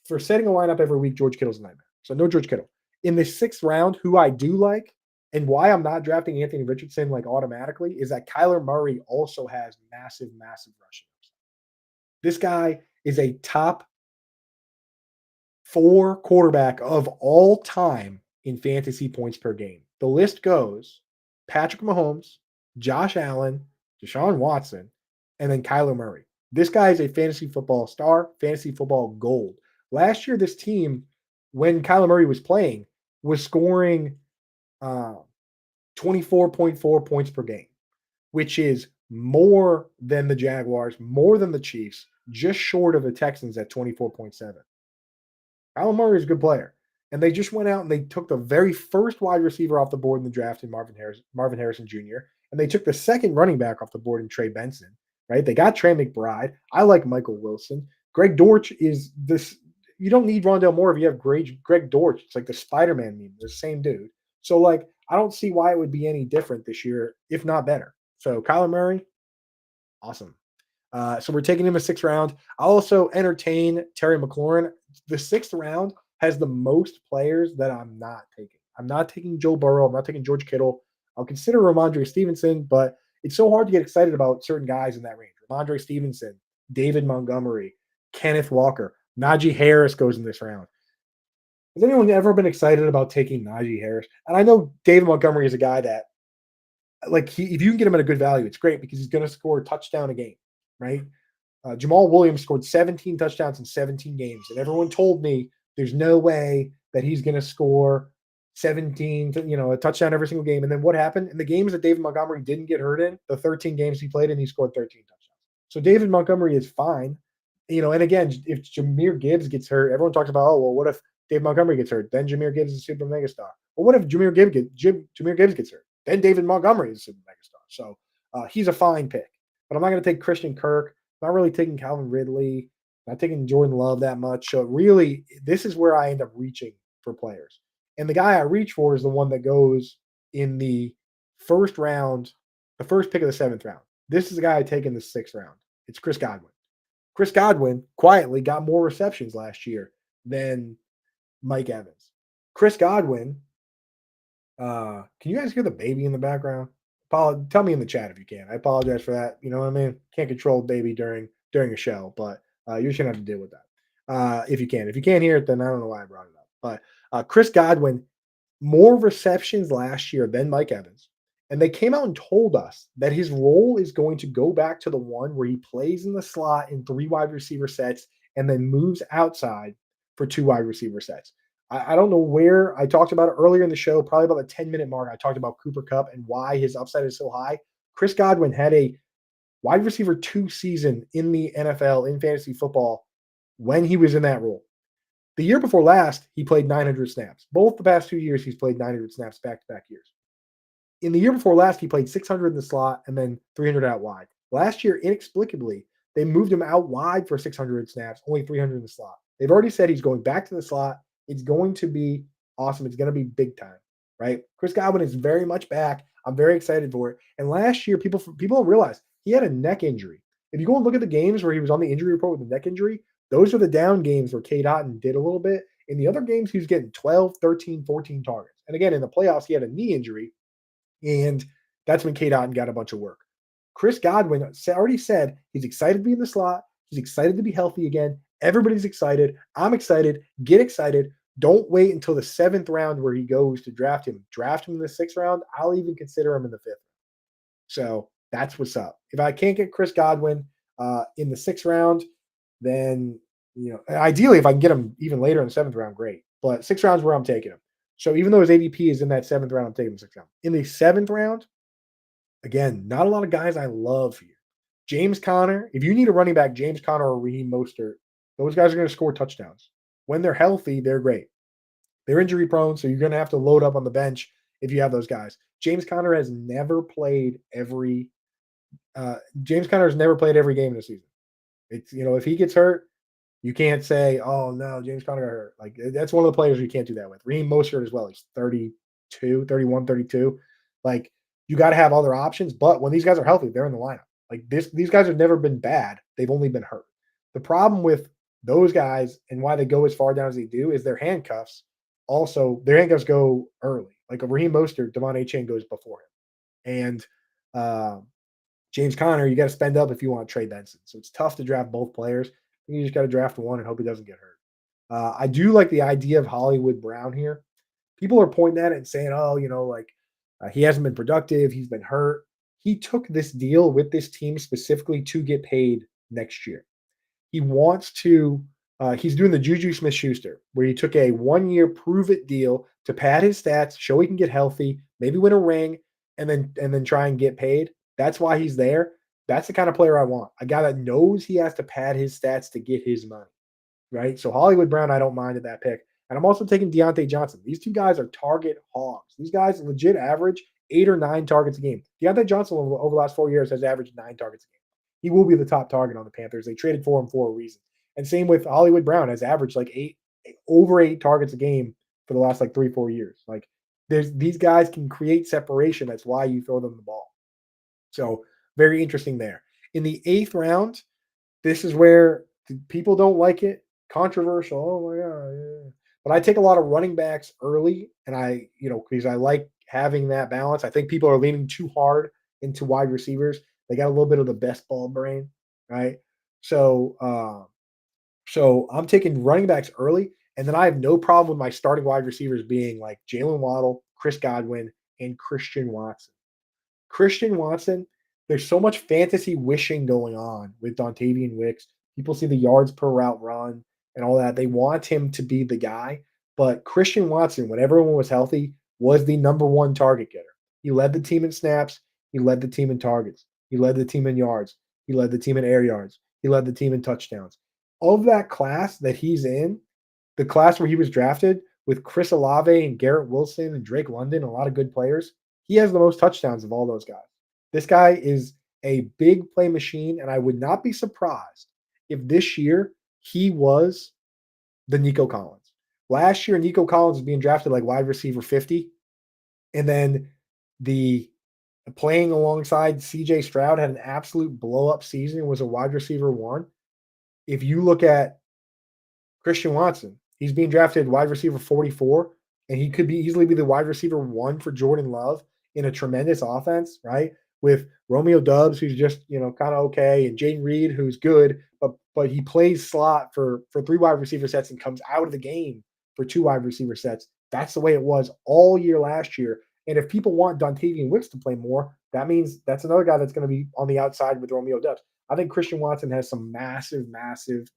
A: For setting a lineup every week, George Kittle's a nightmare. So no George Kittle. In the 6th round, who I do like, and why I'm not drafting Anthony Richardson automatically, is that Kyler Murray also has massive, massive rushing upside. This guy is a top 4 quarterback of all time in fantasy points per game. The list goes Patrick Mahomes, Josh Allen, Deshaun Watson, and then Kyler Murray. This guy is a fantasy football star, fantasy football gold. Last year, this team, when Kyler Murray was playing, was scoring 24.4 points per game, which is more than the Jaguars, more than the Chiefs, just short of the Texans at 24.7. Kyler Murray is a good player. And they just went out and they took the very first wide receiver off the board in the draft in Marvin Harrison Jr. And they took the second running back off the board in Trey Benson, right? They got Trey McBride. I like Michael Wilson. Greg Dortch is this. You don't need Rondale Moore if you have Greg Dortch. It's like the Spider-Man meme, the same dude. So, I don't see why it would be any different this year, if not better. So, Kyler Murray, awesome. So we're taking him a 6th round. I'll also entertain Terry McLaurin. The 6th round has the most players that I'm not taking. I'm not taking Joe Burrow. I'm not taking George Kittle. I'll consider Ramondre Stevenson, but it's so hard to get excited about certain guys in that range. Ramondre Stevenson, David Montgomery, Kenneth Walker, Najee Harris goes in this round. Has anyone ever been excited about taking Najee Harris? And I know David Montgomery is a guy that, like, if you can get him at a good value, it's great because he's going to score a touchdown a game, right? Jamal Williams scored 17 touchdowns in 17 games, and everyone told me there's no way that he's going to score 17, a touchdown every single game. And then what happened in the games that David Montgomery didn't get hurt in? The 13 games he played in, he scored 13 touchdowns. So David Montgomery is fine, And again, if Jahmyr Gibbs gets hurt, everyone talks about, oh well, what if David Montgomery gets hurt? Then Jahmyr Gibbs is a super mega star. Well, what if Jahmyr Gibbs gets hurt? Then David Montgomery is a super mega star. So he's a fine pick. But I'm not going to take Christian Kirk. Not really taking Calvin Ridley, not taking Jordan Love that much. So really, this is where I end up reaching for players. And the guy I reach for is the one that goes in the first round, the first pick of the seventh round. This is the guy I take in the sixth round. It's Chris Godwin. Chris Godwin quietly got more receptions last year than Mike Evans. Chris Godwin, can you guys hear the baby in the background? Tell me in the chat if you can. I apologize for that. You know what I mean? Can't control the baby during a show, but you're just gonna have to deal with that if you can. If you can't hear it, then I don't know why I brought it up. But Chris Godwin, more receptions last year than Mike Evans, and they came out and told us that his role is going to go back to the one where he plays in the slot in 3 wide receiver sets and then moves outside for 2 wide receiver sets. I don't know where I talked about it earlier in the show, probably about the 10-minute mark. I talked about Cooper Kupp and why his upside is so high. Chris Godwin had a wide receiver 2 season in the NFL in fantasy football when he was in that role. The year before last, he played 900 snaps. Both the past 2 years, he's played 900 snaps back-to-back years. In the year before last, he played 600 in the slot and then 300 out wide. Last year, inexplicably, they moved him out wide for 600 snaps, only 300 in the slot. They've already said he's going back to the slot. It's going to be awesome. It's going to be big time, right? Chris Godwin is very much back. I'm very excited for it. And last year, people don't realize he had a neck injury. If you go and look at the games where he was on the injury report with a neck injury, those are the down games where Cade Otton did a little bit. In the other games, he was getting 12, 13, 14 targets. And again, in the playoffs, he had a knee injury, and that's when Cade Otton got a bunch of work. Chris Godwin already said he's excited to be in the slot. He's excited to be healthy again. Everybody's excited. I'm excited. Get excited. Don't wait until the 7th round where he goes to draft him. Draft him in the 6th round. I'll even consider him in the 5th. So that's what's up. If I can't get Chris Godwin in the 6th round, then, ideally, if I can get him even later in the 7th round, great. But 6th round is where I'm taking him. So even though his ADP is in that 7th round, I'm taking him 6th round. In the 7th round, again, not a lot of guys I love here. James Conner, if you need a running back, James Conner or Raheem Mostert, those guys are going to score touchdowns. When they're healthy, they're great. They're injury prone, so you're going to have to load up on the bench if you have those guys. James Conner has never played every game in the season. It's, if he gets hurt, you can't say, oh no, James Conner got hurt. Like, that's one of the players you can't do that with. Raheem Mostert as well. He's 32. Like, you got to have other options, but when these guys are healthy, they're in the lineup. Like, these guys have never been bad. They've only been hurt. The problem with those guys and why they go as far down as they do is their handcuffs. Also, their handcuffs go early. Like a Raheem Mostert, Devon Achane goes before him. And James Conner, you got to spend up if you want Trey Benson. So it's tough to draft both players. You just got to draft one and hope he doesn't get hurt. I do like the idea of Hollywood Brown here. People are pointing at it and saying, oh, he hasn't been productive. He's been hurt. He took this deal with this team specifically to get paid next year. He wants to he's doing the Juju Smith-Schuster, where he took a 1-year prove-it deal to pad his stats, show he can get healthy, maybe win a ring, and then try and get paid. That's why he's there. That's the kind of player I want. A guy that knows he has to pad his stats to get his money, right? So Hollywood Brown, I don't mind at that pick. And I'm also taking Deontay Johnson. These two guys are target hogs. These guys legit average 8 or 9 targets a game. Deontay Johnson over the last 4 years has averaged 9 targets a game. He will be the top target on the Panthers. They traded for him for a reason. And same with Hollywood Brown, has averaged like over 8 targets a game for the last 3-4 years. Like, these guys can create separation. That's why you throw them the ball. So very interesting there. In the 8th round, this is where people don't like it. Controversial. Oh my God. Yeah. But I take a lot of running backs early, and because I like having that balance. I think people are leaning too hard into wide receivers. They got a little bit of the best ball brain. right? So I'm taking running backs early, and then I have no problem with my starting wide receivers being like Jalen Waddle, Chris Godwin, and Christian Watson. Christian Watson, there's so much fantasy wishing going on with Dontavian Wicks. People see the yards per route run and all that. They want him to be the guy. But Christian Watson, when everyone was healthy, was the number one target getter. He led the team in snaps. He led the team in targets. He led the team in yards. He led the team in air yards. He led the team in touchdowns. Of that class that he's in, the class where he was drafted with Chris Olave and Garrett Wilson and Drake London, a lot of good players, he has the most touchdowns of all those guys. This guy is a big play machine, and I would not be surprised if this year he was the Nico Collins. Last year, Nico Collins was being drafted like wide receiver 50, and then the playing alongside CJ Stroud had an absolute blow up season, was a wide receiver one. If you look at Christian Watson, he's being drafted wide receiver 44, and he could be easily be the wide receiver one for Jordan Love in a tremendous offense, right? With Romeo Dubs, who's just kind of okay, and Jaden Reed, who's good, but he plays slot for three wide receiver sets and comes out of the game for two wide receiver sets. That's the way it was all year last year. And if people want Dontavian Wicks to play more, that means that's another guy that's going to be on the outside with Romeo Dubs. I think Christian Watson has some massive, massive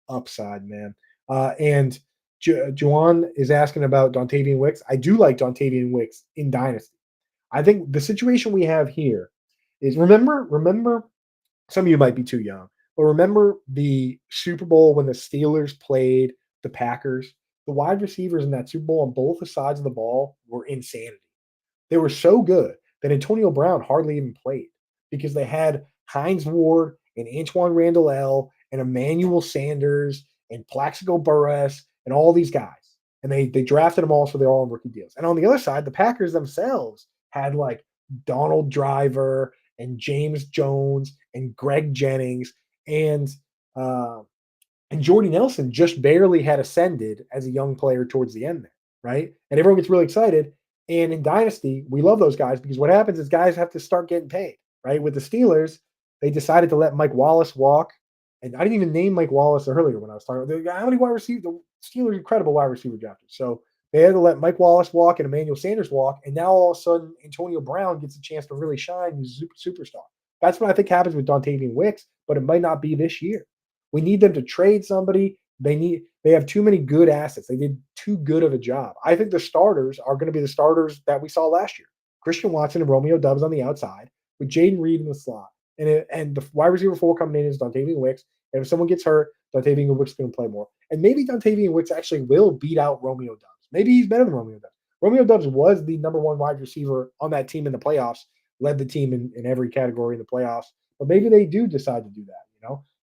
A: upside, man. And Juwan is asking about Dontavian Wicks. I do like Dontavian Wicks in Dynasty. I think the situation we have here is remember, some of you might be too young, but remember the Super Bowl when the Steelers played the Packers? The wide receivers in that Super Bowl on both the sides of the ball were insanity. They were so good that Antonio Brown hardly even played because they had Hines Ward and Antoine Randall L and Emmanuel Sanders and Plaxico Burress and all these guys. And they drafted them all, so they're all on rookie deals. And on the other side, the Packers themselves had like Donald Driver and James Jones and Greg Jennings and uh, and Jordy Nelson just barely had ascended as a young player towards the end there, right? And everyone gets really excited. And in Dynasty, we love those guys because what happens is guys have to start getting paid, right? With the Steelers, they decided to let Mike Wallace walk. And I didn't even name Mike Wallace earlier when I was talking. How many wide receivers? The Steelers incredible wide receiver drafters. So they had to let Mike Wallace walk and Emmanuel Sanders walk. And now all of a sudden, Antonio Brown gets a chance to really shine. He's a superstar. That's what I think happens with Dontavian Wicks, but it might not be this year. We need them to trade somebody. They have too many good assets. They did too good of a job. I think the starters are going to be the starters that we saw last year. Christian Watson and Romeo Dubs on the outside with Jaden Reed in the slot. And the wide receiver 4 coming in is Dontavian Wicks. And if someone gets hurt, Dontavian Wicks is going to play more. And maybe Dontavian Wicks actually will beat out Romeo Dubs. Maybe he's better than Romeo Dubs. Romeo Dubs was the number one wide receiver on that team in the playoffs, led the team in every category in the playoffs. But maybe they do decide to do that.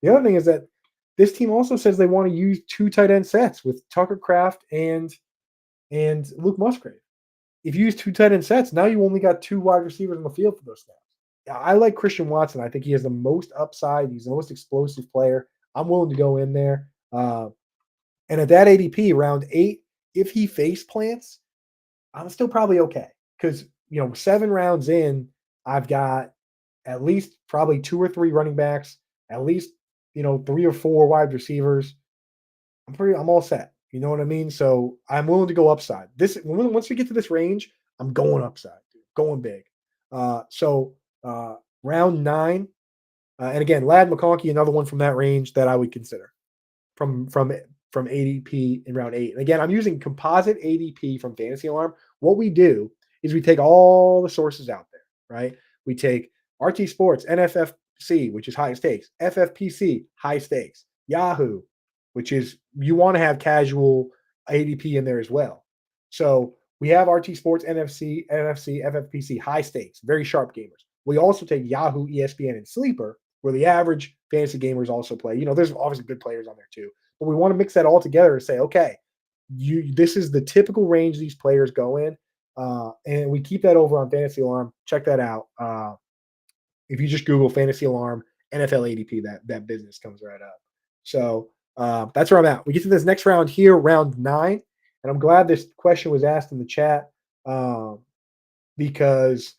A: The other thing is that this team also says they want to use 2 tight end sets with Tucker Kraft and Luke Musgrave. If you use 2 tight end sets, now you only got 2 wide receivers on the field for those snaps. I like Christian Watson. I think he has the most upside. He's the most explosive player. I'm willing to go in there. And at that ADP, round 8, if he face plants, I'm still probably okay. Because, 7 rounds in, I've got at least probably 2 or 3 running backs, at least 3 or 4 wide receivers. I'm all set. You know what I mean? So I'm willing to go upside. Once we get to this range, I'm going upside, dude, going big. Round 9, and again, Ladd McConkey, another one from that range that I would consider from ADP in round 8. And again, I'm using composite ADP from Fantasy Alarm. What we do is we take all the sources out there, right? We take RT Sports, NFFC, which is high stakes, FFPC, high stakes, Yahoo, which is you want to have casual ADP in there as well. So we have RT Sports, NFC, FFPC, high stakes, very sharp gamers. We also take Yahoo, ESPN, and Sleeper, where the average fantasy gamers also play. There's obviously good players on there too, but we want to mix that all together and say, okay, this is the typical range these players go in, and we keep that over on Fantasy Alarm. Check that out. If you just Google Fantasy Alarm NFL ADP, that business comes right up. So that's where I'm at. We get to this next round here, round 9, and I'm glad this question was asked in the chat because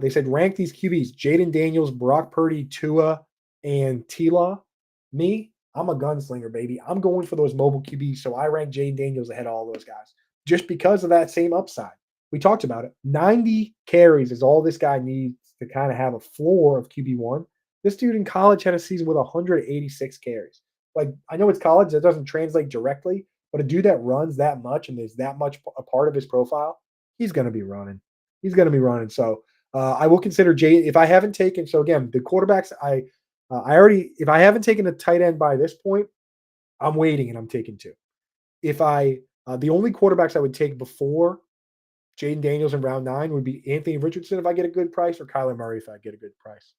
A: they said rank these QBs: Jaden Daniels, Brock Purdy, Tua, and T-Law. Me, I'm a gunslinger, baby. I'm going for those mobile QBs, so I rank Jayden Daniels ahead of all those guys just because of that same upside. We talked about it. 90 carries is all this guy needs to kind of have a floor of QB1. This dude in college had a season with 186 carries. Like, I know it's college, that doesn't translate directly, but a dude that runs that much and is that much a part of his profile, he's going to be running. He's going to be running. So I will consider Jay if I haven't taken. So again, the quarterbacks I already if I haven't taken a tight end by this point, I'm waiting and I'm taking two. If I The only quarterbacks I would take before Jayden Daniels in round 9 would be Anthony Richardson if I get a good price, or Kyler Murray if I get a good price.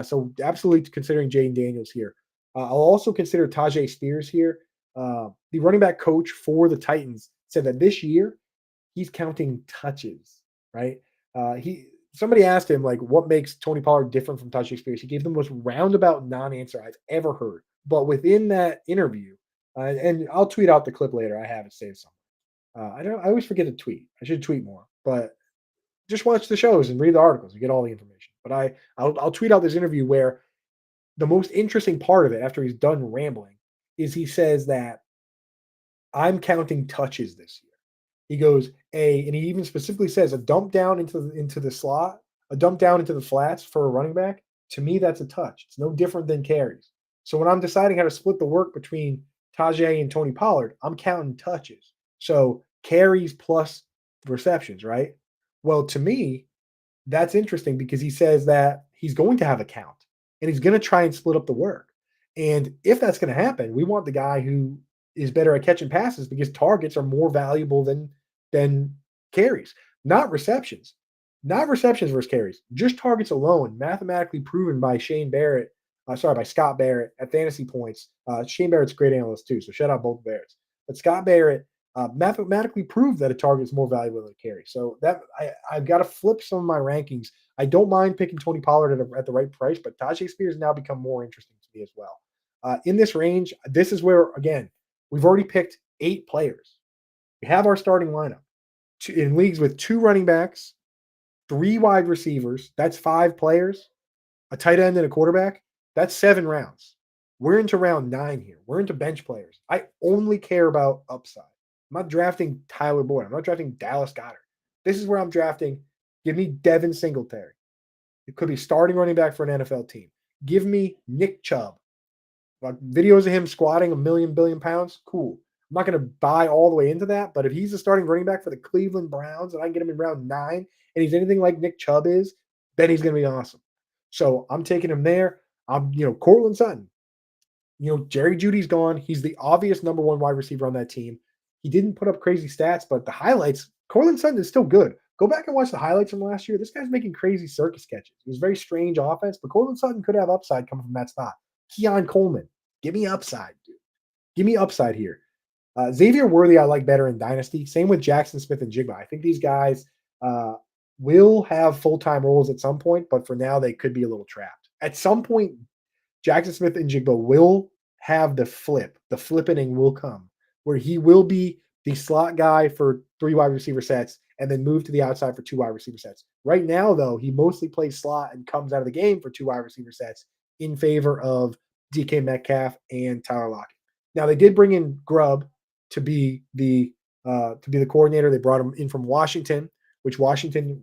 A: So absolutely considering Jayden Daniels here. I'll also consider Tajay Spears here. The running back coach for the Titans said that this year he's counting touches, right? He Somebody asked him like what makes Tony Pollard different from Tajay Spears. He gave the most roundabout non-answer I've ever heard. But within that interview, and I'll tweet out the clip later. I have it saved somewhere. I always forget to tweet. I should tweet more, but just watch the shows and read the articles and get all the information. But I'll tweet out this interview where the most interesting part of it, after he's done rambling, is he says that I'm counting touches this year. He goes and he even specifically says a dump down into the slot, a dump down into the flats for a running back. To me, that's a touch. It's no different than carries. So when I'm deciding how to split the work between Tajay and Tony Pollard, I'm counting touches. So carries plus receptions, right? Well, to me, that's interesting because he says that he's going to have a count and he's going to try and split up the work. And if that's going to happen, we want the guy who is better at catching passes because targets are more valuable than carries, not receptions. Not receptions versus carries, just targets alone, mathematically proven by by Scott Barrett at Fantasy Points. Shane Barrett's a great analyst too, so shout out both Barretts. But Scott Barrett mathematically proved that a target is more valuable than a carry. So I've got to flip some of my rankings. I don't mind picking Tony Pollard at the right price, but Tajay Spears now become more interesting to me as well. In this range, this is where again we've already picked 8 players. We have our starting lineup in leagues with 2 running backs, 3 wide receivers. That's 5 players, a tight end and a quarterback. That's 7 rounds. We're into round 9 here. We're into bench players. I only care about upside. I'm not drafting Tyler Boyd. I'm not drafting Dallas Goedert. This is where I'm drafting. Give me Devin Singletary. It could be starting running back for an NFL team. Give me Nick Chubb. Like videos of him squatting a million billion pounds. Cool. I'm not going to buy all the way into that, but if he's a starting running back for the Cleveland Browns and I can get him in round 9 and he's anything like Nick Chubb is, then he's going to be awesome. So I'm taking him there. Cortland Sutton. Jerry Judy's gone. He's the obvious number 1 wide receiver on that team. He didn't put up crazy stats, but the highlights, Cortland Sutton is still good. Go back and watch the highlights from last year. This guy's making crazy circus catches. It was a very strange offense, but Cortland Sutton could have upside coming from that spot. Keon Coleman, give me upside, dude. Give me upside here. Xavier Worthy, I like better in Dynasty. Same with Jackson Smith and Jigba. I think these guys will have full-time roles at some point, but for now, they could be a little trapped. At some point, Jackson Smith and Jigba will have the flip. The flippening will come where he will be the slot guy for 3 wide receiver sets and then move to the outside for 2 wide receiver sets. Right now, though, he mostly plays slot and comes out of the game for 2 wide receiver sets in favor of DK Metcalf and Tyler Lockett. Now, they did bring in Grubb to be the coordinator. They brought him in from Washington, which Washington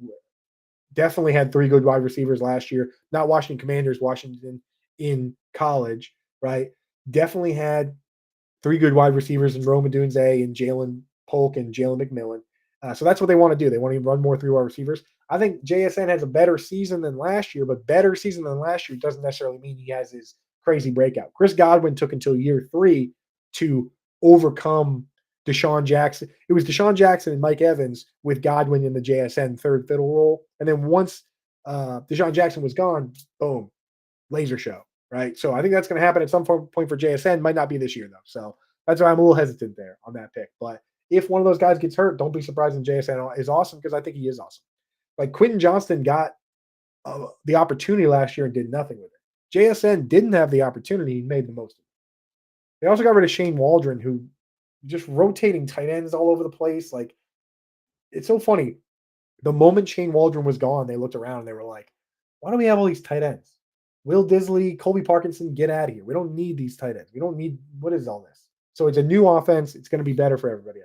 A: definitely had 3 good wide receivers last year. Not Washington Commanders, Washington in college, right? Definitely had 3 good wide receivers in Rome Odunze and Jalen Polk and Jalen McMillan. So that's what they want to do. They want to run more 3 wide receivers. I think JSN has a better season than last year, but better season than last year doesn't necessarily mean he has his crazy breakout. Chris Godwin took until year 3 to overcome Deshaun Jackson. It was Deshaun Jackson and Mike Evans with Godwin in the JSN third fiddle role. And then once Deshaun Jackson was gone, boom, laser show, right? So I think that's going to happen at some point for JSN. Might not be this year, though. So that's why I'm a little hesitant there on that pick. But if one of those guys gets hurt, don't be surprised when JSN is awesome because I think he is awesome. Like Quentin Johnston got the opportunity last year and did nothing with it. JSN didn't have the opportunity. He made the most of it. They also got rid of Shane Waldron, who just rotating tight ends all over the place. Like, it's so funny. The moment Shane Waldron was gone, they looked around and they were like, why do we have all these tight ends? Will Disley, Colby Parkinson, get out of here. We don't need these tight ends. We don't need what is all this? So it's a new offense. It's going to be better for everybody, I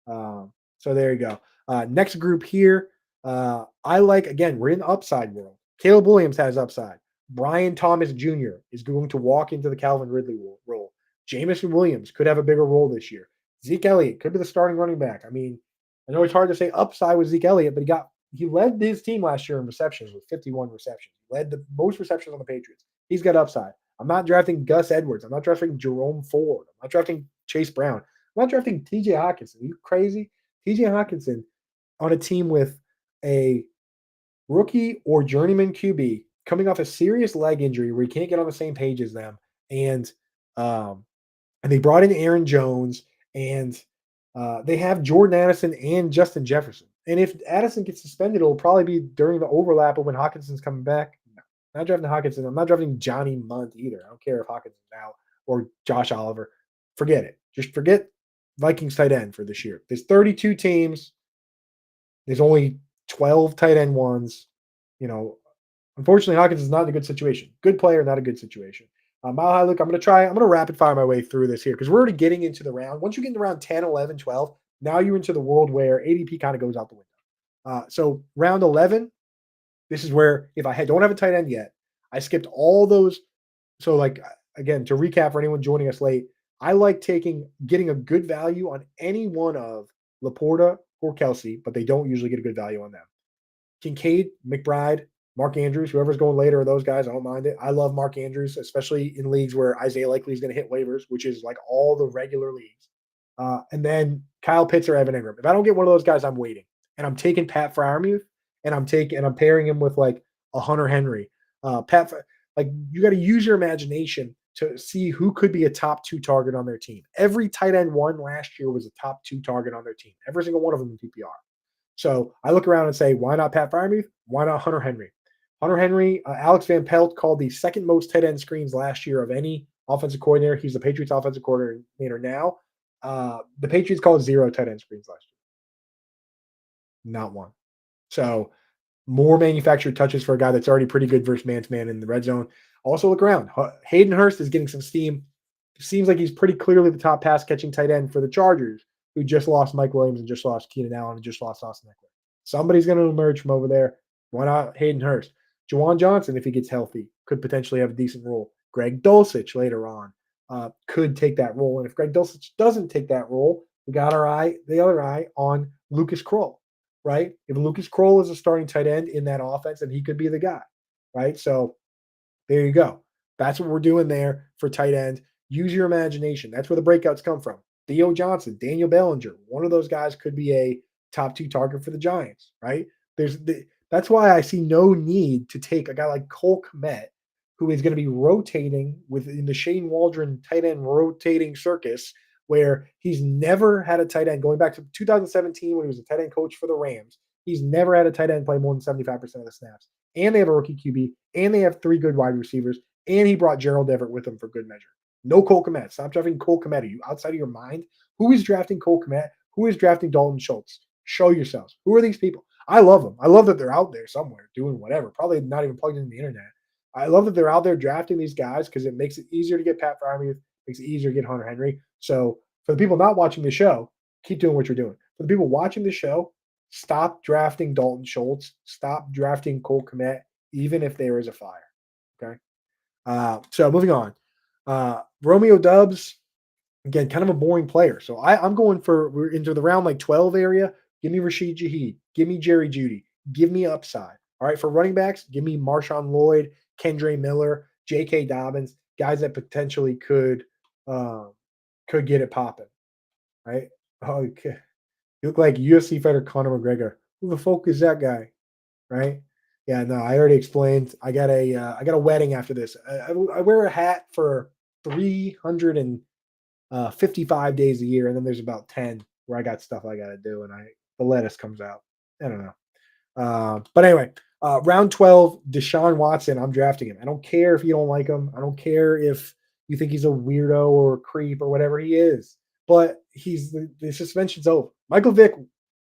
A: think. So there you go. Next group here. I like, again, we're in the upside world. Caleb Williams has upside. Brian Thomas Jr. is going to walk into the Calvin Ridley role. Jameson Williams could have a bigger role this year. Zeke Elliott could be the starting running back. I mean, I know it's hard to say upside with Zeke Elliott, but he led his team last year in receptions with 51 receptions. He led the most receptions on the Patriots. He's got upside. I'm not drafting Gus Edwards. I'm not drafting Jerome Ford. I'm not drafting Chase Brown. I'm not drafting TJ Hockenson. Are you crazy? TJ Hockenson on a team with a rookie or journeyman QB coming off a serious leg injury where he can't get on the same page as them. And they brought in Aaron Jones, and they have Jordan Addison and Justin Jefferson. And if Addison gets suspended, it'll probably be during the overlap of when Hawkinson's coming back. No, not drafting Hawkinson. I'm not drafting Johnny Munt either. I don't care if Hawkinson's out or Josh Oliver. Forget it. Just forget Vikings tight end for this year. There's 32 teams. There's only 12 tight end ones. Unfortunately, Hawkins is not in a good situation. Good player, not a good situation. Mile High Luke, I'm going to rapid fire my way through this here because we're already getting into the round. Once you get into round 10, 11, 12, now you're into the world where ADP kind of goes out the window. So round 11, this is where if I don't have a tight end yet, I skipped all those. So again, to recap for anyone joining us late, I like getting a good value on any one of Laporta or Kelsey, but they don't usually get a good value on them. Kincaid, McBride, Mark Andrews, whoever's going later of those guys, I don't mind it. I love Mark Andrews, especially in leagues where Isaiah Likely is going to hit waivers, which is like all the regular leagues. And then Kyle Pitts or Evan Ingram. If I don't get one of those guys, I'm waiting. And I'm taking Pat Freiermuth, and I'm pairing him with like a Hunter Henry. You got to use your imagination to see who could be a top 2 target on their team. Every tight end one last year was a top 2 target on their team. Every single one of them in PPR. So I look around and say, why not Pat Freiermuth? Why not Hunter Henry? Hunter Henry, Alex Van Pelt called the second most tight end screens last year of any offensive coordinator. He's the Patriots offensive coordinator now. The Patriots called 0 tight end screens last year. Not one. So more manufactured touches for a guy that's already pretty good versus man-to-man in the red zone. Also look around. Hayden Hurst is getting some steam. Seems like he's pretty clearly the top pass-catching tight end for the Chargers, who just lost Mike Williams and just lost Keenan Allen and just lost Austin Eckler. Somebody's going to emerge from over there. Why not Hayden Hurst? Juwan Johnson, if he gets healthy, could potentially have a decent role. Greg Dulcich later on could take that role. And if Greg Dulcich doesn't take that role, we got the other eye on Lucas Kroll, right? If Lucas Kroll is a starting tight end in that offense, then he could be the guy, right? So there you go. That's what we're doing there for tight end. Use your imagination. That's where the breakouts come from. Theo Johnson, Daniel Bellinger, one of those guys could be a top 2 target for the Giants, right? That's why I see no need to take a guy like Cole Kmet, who is going to be rotating within the Shane Waldron tight end rotating circus, where he's never had a tight end going back to 2017 when he was a tight end coach for the Rams. He's never had a tight end play more than 75% of the snaps. And they have a rookie QB, and they have 3 good wide receivers, and he brought Gerald Everett with him for good measure. No Cole Kmet. Stop drafting Cole Kmet. Are you outside of your mind? Who is drafting Cole Kmet? Who is drafting Dalton Schultz? Show yourselves. Who are these people? I love them. I love that they're out there somewhere doing whatever, probably not even plugged into the internet. I love that they're out there drafting these guys because it makes it easier to get Pat Freiermuth, makes it easier to get Hunter Henry. So for the people not watching the show, keep doing what you're doing. For the people watching the show, stop drafting Dalton Schultz. Stop drafting Cole Kmet, even if there is a fire. Okay? So moving on. Romeo Doubs, again, kind of a boring player. So we're into the round like 12 area. Give me Rashid Shaheed. Give me Jerry Jeudy. Give me upside. All right, for running backs, give me Marshawn Lloyd, Kendre Miller, J.K. Dobbins, guys that potentially could get it popping. Right? Okay. You look like UFC fighter Conor McGregor. Who the fuck is that guy? Right? Yeah, no, I already explained. I got a wedding after this. I wear a hat for 355 days a year, and then there's about 10 where I got stuff I got to do, and the lettuce comes out. I don't know. But anyway, round 12, Deshaun Watson, I'm drafting him. I don't care if you don't like him. I don't care if you think he's a weirdo or a creep or whatever he is. But the suspension's over. Michael Vick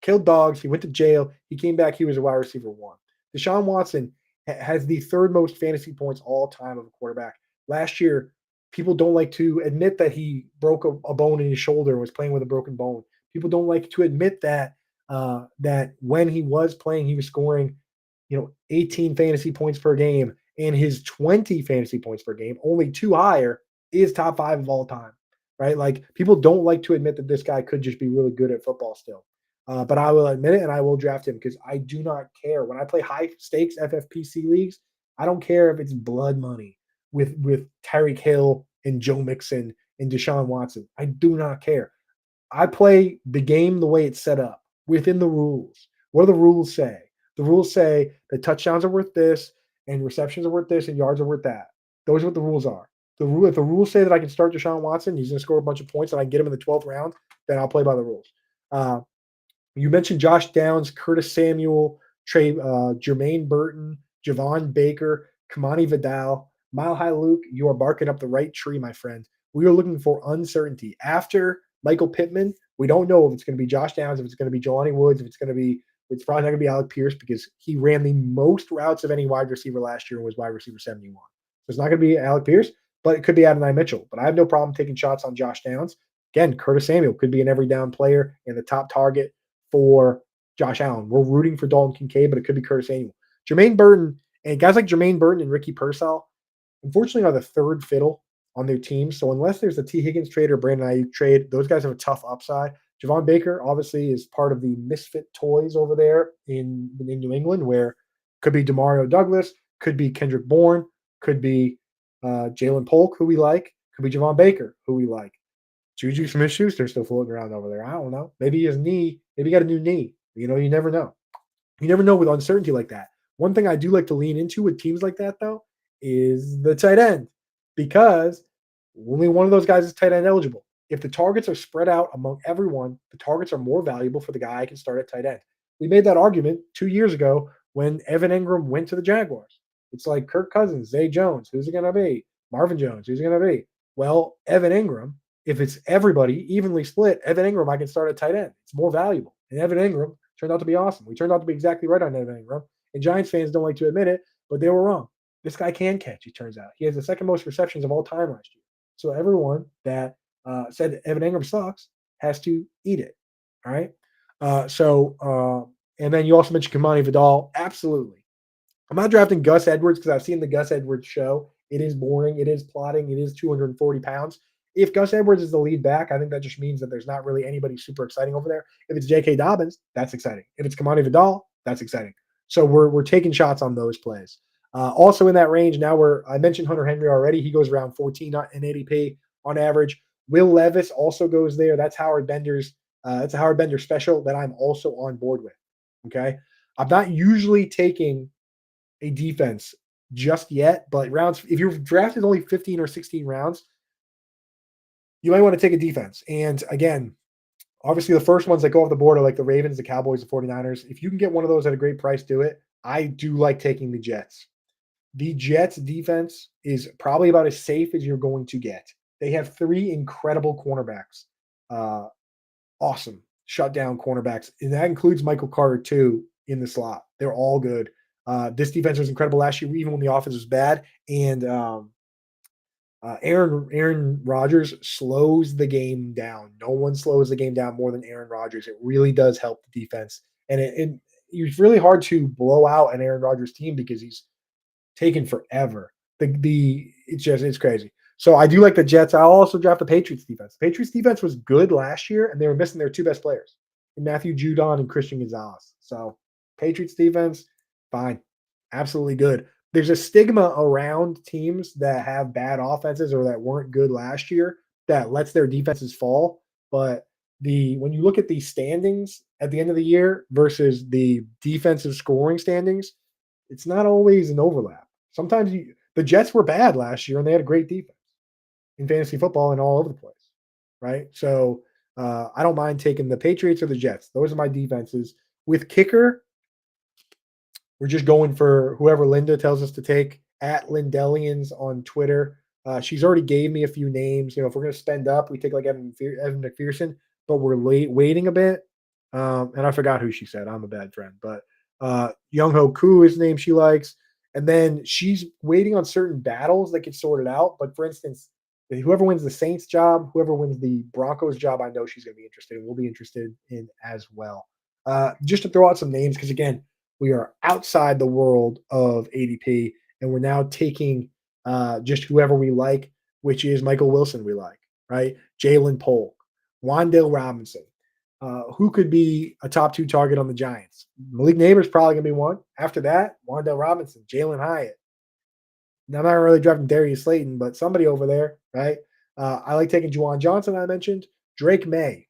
A: killed dogs. He went to jail. He came back. He was a wide receiver 1. Deshaun Watson has the third most fantasy points all time of a quarterback. Last year, people don't like to admit that he broke a bone in his shoulder and was playing with a broken bone. People don't like to admit that that when he was playing, he was scoring, 18 fantasy points per game, and his 20 fantasy points per game, only two higher, is top 5 of all time, right? Like, people don't like to admit that this guy could just be really good at football still. But I will admit it, and I will draft him because I do not care. When I play high stakes FFPC leagues, I don't care if it's blood money with Tyreek Hill and Joe Mixon and Deshaun Watson. I do not care. I play the game the way it's set up within the rules. What do the rules say? The rules say that touchdowns are worth this, and receptions are worth this, and yards are worth that. Those are what the rules are. If the rules say that I can start Deshaun Watson, he's going to score a bunch of points, and I can get him in the 12th round, then I'll play by the rules. You mentioned Josh Downs, Curtis Samuel, Jermaine Burton, Javon Baker, Kamani Vidal, Mile High Luke. You are barking up the right tree, my friend. We are looking for uncertainty. After Michael Pittman, we don't know if it's going to be Josh Downs, if it's going to be Jelani Woods, if it's probably not going to be Alec Pierce because he ran the most routes of any wide receiver last year and was wide receiver 71. So it's not going to be Alec Pierce, but it could be Adonai Mitchell. But I have no problem taking shots on Josh Downs. Again, Curtis Samuel could be an every down player and the top target for Josh Allen. We're rooting for Dalton Kincaid, but it could be Curtis Samuel. Jermaine Burton and guys like Jermaine Burton and Ricky Pearsall, unfortunately, are the third fiddle on their team. So unless there's a T. Higgins trade or Brandon Ayuk trade, those guys have a tough upside. Javon Baker obviously is part of the misfit toys over there in New England, where could be Demario Douglas, could be Kendrick Bourne, could be Jalen Polk, who we like, could be Javon Baker, who we like. Juju Smith-Schuster still floating around over there. I don't know. Maybe his knee, maybe he got a new knee. You never know. You never know with uncertainty like that. One thing I do like to lean into with teams like that, though, is the tight end, because only one of those guys is tight end eligible. If the targets are spread out among everyone, the targets are more valuable for the guy I can start at tight end. We made that argument 2 years ago when Evan Engram went to the Jaguars. It's like Kirk Cousins, Zay Jones, who's it going to be? Marvin Jones, who's it going to be? Well, Evan Engram, if it's everybody evenly split, Evan Engram I can start at tight end. It's more valuable. And Evan Engram turned out to be awesome. We turned out to be exactly right on Evan Engram. And Giants fans don't like to admit it, but they were wrong. This guy can catch, it turns out. He has the second most receptions of all time last year. So everyone that said Evan Engram sucks has to eat it. All right. And then you also mentioned Kamani Vidal. Absolutely. I'm not drafting Gus Edwards because I've seen the Gus Edwards show. It is boring. It is plotting. It is 240 pounds. If Gus Edwards is the lead back, I think that just means that there's not really anybody super exciting over there. If it's J.K. Dobbins, that's exciting. If it's Kamani Vidal, that's exciting. So we're taking shots on those plays. Also in that range, I mentioned Hunter Henry already. He goes around 14 in ADP on average. Will Levis also goes there. That's Howard Bender's. It's a Howard Bender special that I'm also on board with. Okay, I'm not usually taking a defense just yet, but rounds. If your draft is only 15 or 16 rounds, you might want to take a defense. And again, obviously the first ones that go off the board are like the Ravens, the Cowboys, the 49ers. If you can get one of those at a great price, do it. I do like taking the Jets. The Jets defense is probably about as safe as you're going to get. They have 3 incredible cornerbacks. Awesome shutdown cornerbacks. And that includes Michael Carter too in the slot. They're all good. This defense was incredible last year, even when the offense was bad. And Aaron Rodgers slows the game down. No one slows the game down more than Aaron Rodgers. It really does help the defense. And it's really hard to blow out an Aaron Rodgers team because he's taken forever. It's crazy. So I do like the Jets. I'll also draft the Patriots defense. The Patriots defense was good last year, and they were missing their 2 best players, Matthew Judon and Christian Gonzalez. So Patriots defense, fine. Absolutely good. There's a stigma around teams that have bad offenses or that weren't good last year that lets their defenses fall. But when you look at the standings at the end of the year versus the defensive scoring standings, it's not always an overlap. Sometimes the Jets were bad last year and they had a great defense in fantasy football and all over the place, right? So I don't mind taking the Patriots or the Jets. Those are my defenses. With kicker, we're just going for whoever Linda tells us to take, at Lindellians on Twitter. She's already gave me a few names. If we're going to spend up, we take like Evan McPherson, but we're waiting a bit. And I forgot who she said. I'm a bad friend. But Young Ho Koo is the name she likes. And then she's waiting on certain battles that get sorted out. But for instance, whoever wins the Saints job, whoever wins the Broncos job, I know she's going to be interested and will be interested in as well. Just to throw out some names, because again, we are outside the world of ADP, and we're now taking just whoever we like, which is Michael Wilson we like, right? Jalen Polk, Wandale Robinson. Who could be a top 2 target on the Giants? Malik Neighbors probably going to be one. After that, Wandale Robinson, Jalen Hyatt. Now, I'm not really drafting Darius Slayton, but somebody over there, right? I like taking Juwan Johnson, I mentioned. Drake May,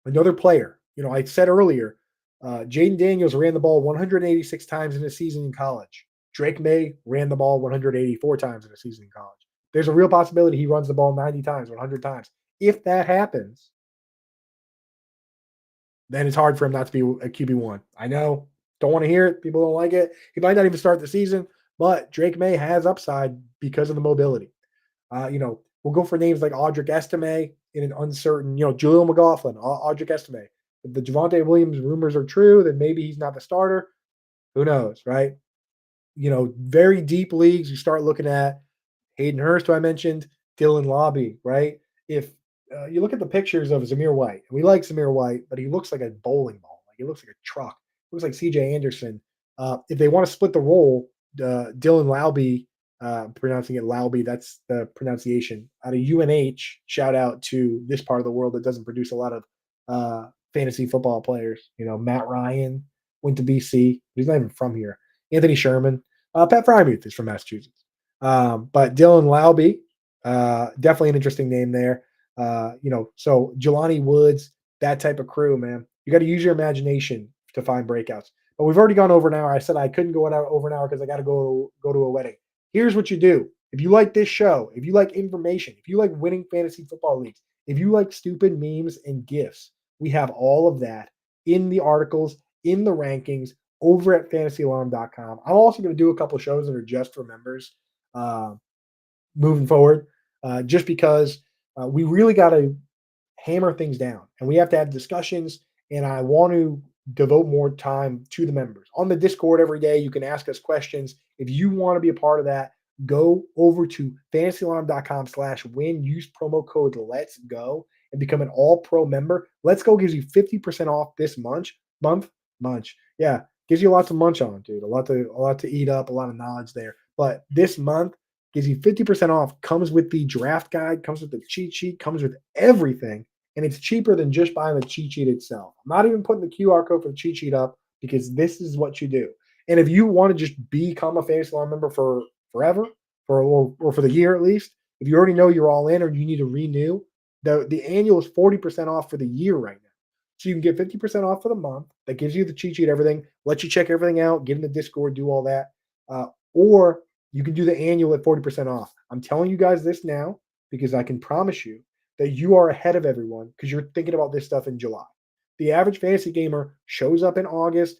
A: another player. I said earlier, Jaden Daniels ran the ball 186 times in a season in college. Drake May ran the ball 184 times in a season in college. There's a real possibility he runs the ball 90 times, 100 times. If that happens, then it's hard for him not to be a QB1. I know. Don't want to hear it. People don't like it. He might not even start the season, but Drake May has upside because of the mobility. We'll go for names like Audric Estime in an uncertain, Julian McLaughlin, Audric Estime. If the Javonte Williams rumors are true, then maybe he's not the starter. Who knows, right? Very deep leagues, you start looking at Hayden Hurst, who I mentioned, Dylan Lobby, right? If you look at the pictures of Zamir White, and we like Zamir White, but he looks like a bowling ball. Like he looks like a truck. Looks like CJ Anderson. If they want to split the role, Dylan Lowby, pronouncing it Lowby, that's the pronunciation, out of UNH, shout out to this part of the world that doesn't produce a lot of fantasy football players. Matt Ryan went to BC. He's not even from here. Anthony Sherman. Pat Frymuth is from Massachusetts. But Dylan Lowby, definitely an interesting name there. So Jelani Woods, that type of crew, man. You got to use your imagination to find breakouts. But we've already gone over an hour. I said I couldn't go over an hour because I got to go to a wedding. Here's what you do. If you like this show, if you like information, if you like winning fantasy football leagues, if you like stupid memes and GIFs, we have all of that in the articles, in the rankings, over at fantasyalarm.com. I'm also going to do a couple shows that are just for members moving forward, just because we really got to hammer things down and we have to have discussions. And I want to devote more time to the members on the Discord every day. You can ask us questions. If you want to be a part of that, go over to fantasyalarm.com/win, use promo code Let's Go and become an all pro member. Let's Go gives you 50% off this month. Yeah. Gives you lots of munch on, dude. A lot to eat up, a lot of knowledge there. But this month gives you 50% off, comes with the draft guide, comes with the cheat sheet, comes with everything. And it's cheaper than just buying the cheat sheet itself. I'm not even putting the QR code for the cheat sheet up because this is what you do. And if you want to just become a Fantasy Alarm member for forever, or for the year at least, if you already know you're all in or you need to renew, the annual is 40% off for the year right now. So you can get 50% off for the month. That gives you the cheat sheet, everything, let you check everything out, get in the Discord, do all that. Or you can do the annual at 40% off. I'm telling you guys this now because I can promise you that you are ahead of everyone because you're thinking about this stuff in July. The average fantasy gamer shows up in August.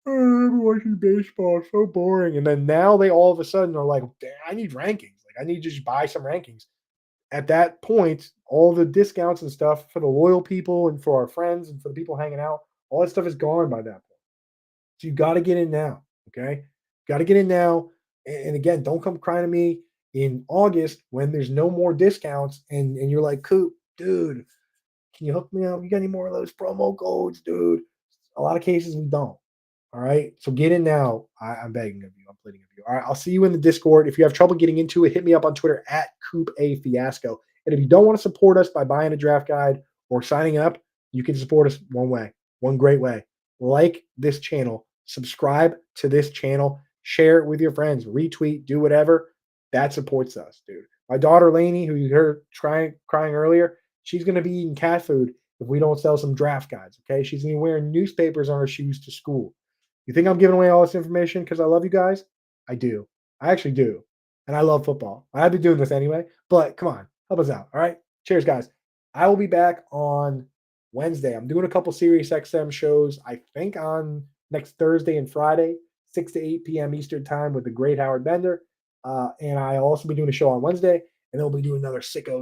A: I'm watching baseball, so boring. And then now they all of a sudden are like, I need rankings. Like I need to just buy some rankings. At that point, all the discounts and stuff for the loyal people and for our friends and for the people hanging out, all that stuff is gone by that point. So you got to get in now. Okay. Got to get in now. And again, don't come crying to me in August when there's no more discounts and you're like, Coop, dude, can you hook me up? You got any more of those promo codes, dude? A lot of cases we don't. All right. So get in now. I'm begging of you. I'm pleading of you. All right. I'll see you in the Discord. If you have trouble getting into it, hit me up on Twitter at Coop A Fiasco. And if you don't want to support us by buying a draft guide or signing up, you can support us one way, one great way. Like this channel, subscribe to this channel, share it with your friends, retweet, do whatever. That supports us, dude. My daughter Lainey, who you heard crying earlier, she's going to be eating cat food if we don't sell some draft guides. Okay. She's going to be wearing newspapers on her shoes to school. You think I'm giving away all this information because I love you guys? I do. I actually do. And I love football. I'd be doing this anyway, but come on, help us out. All right. Cheers, guys. I will be back on Wednesday. I'm doing a couple Sirius XM shows, I think on next Thursday and Friday, 6 to 8 p.m. Eastern time with the great Howard Bender. And I'll also be doing a show on Wednesday, and then we'll be doing another sicko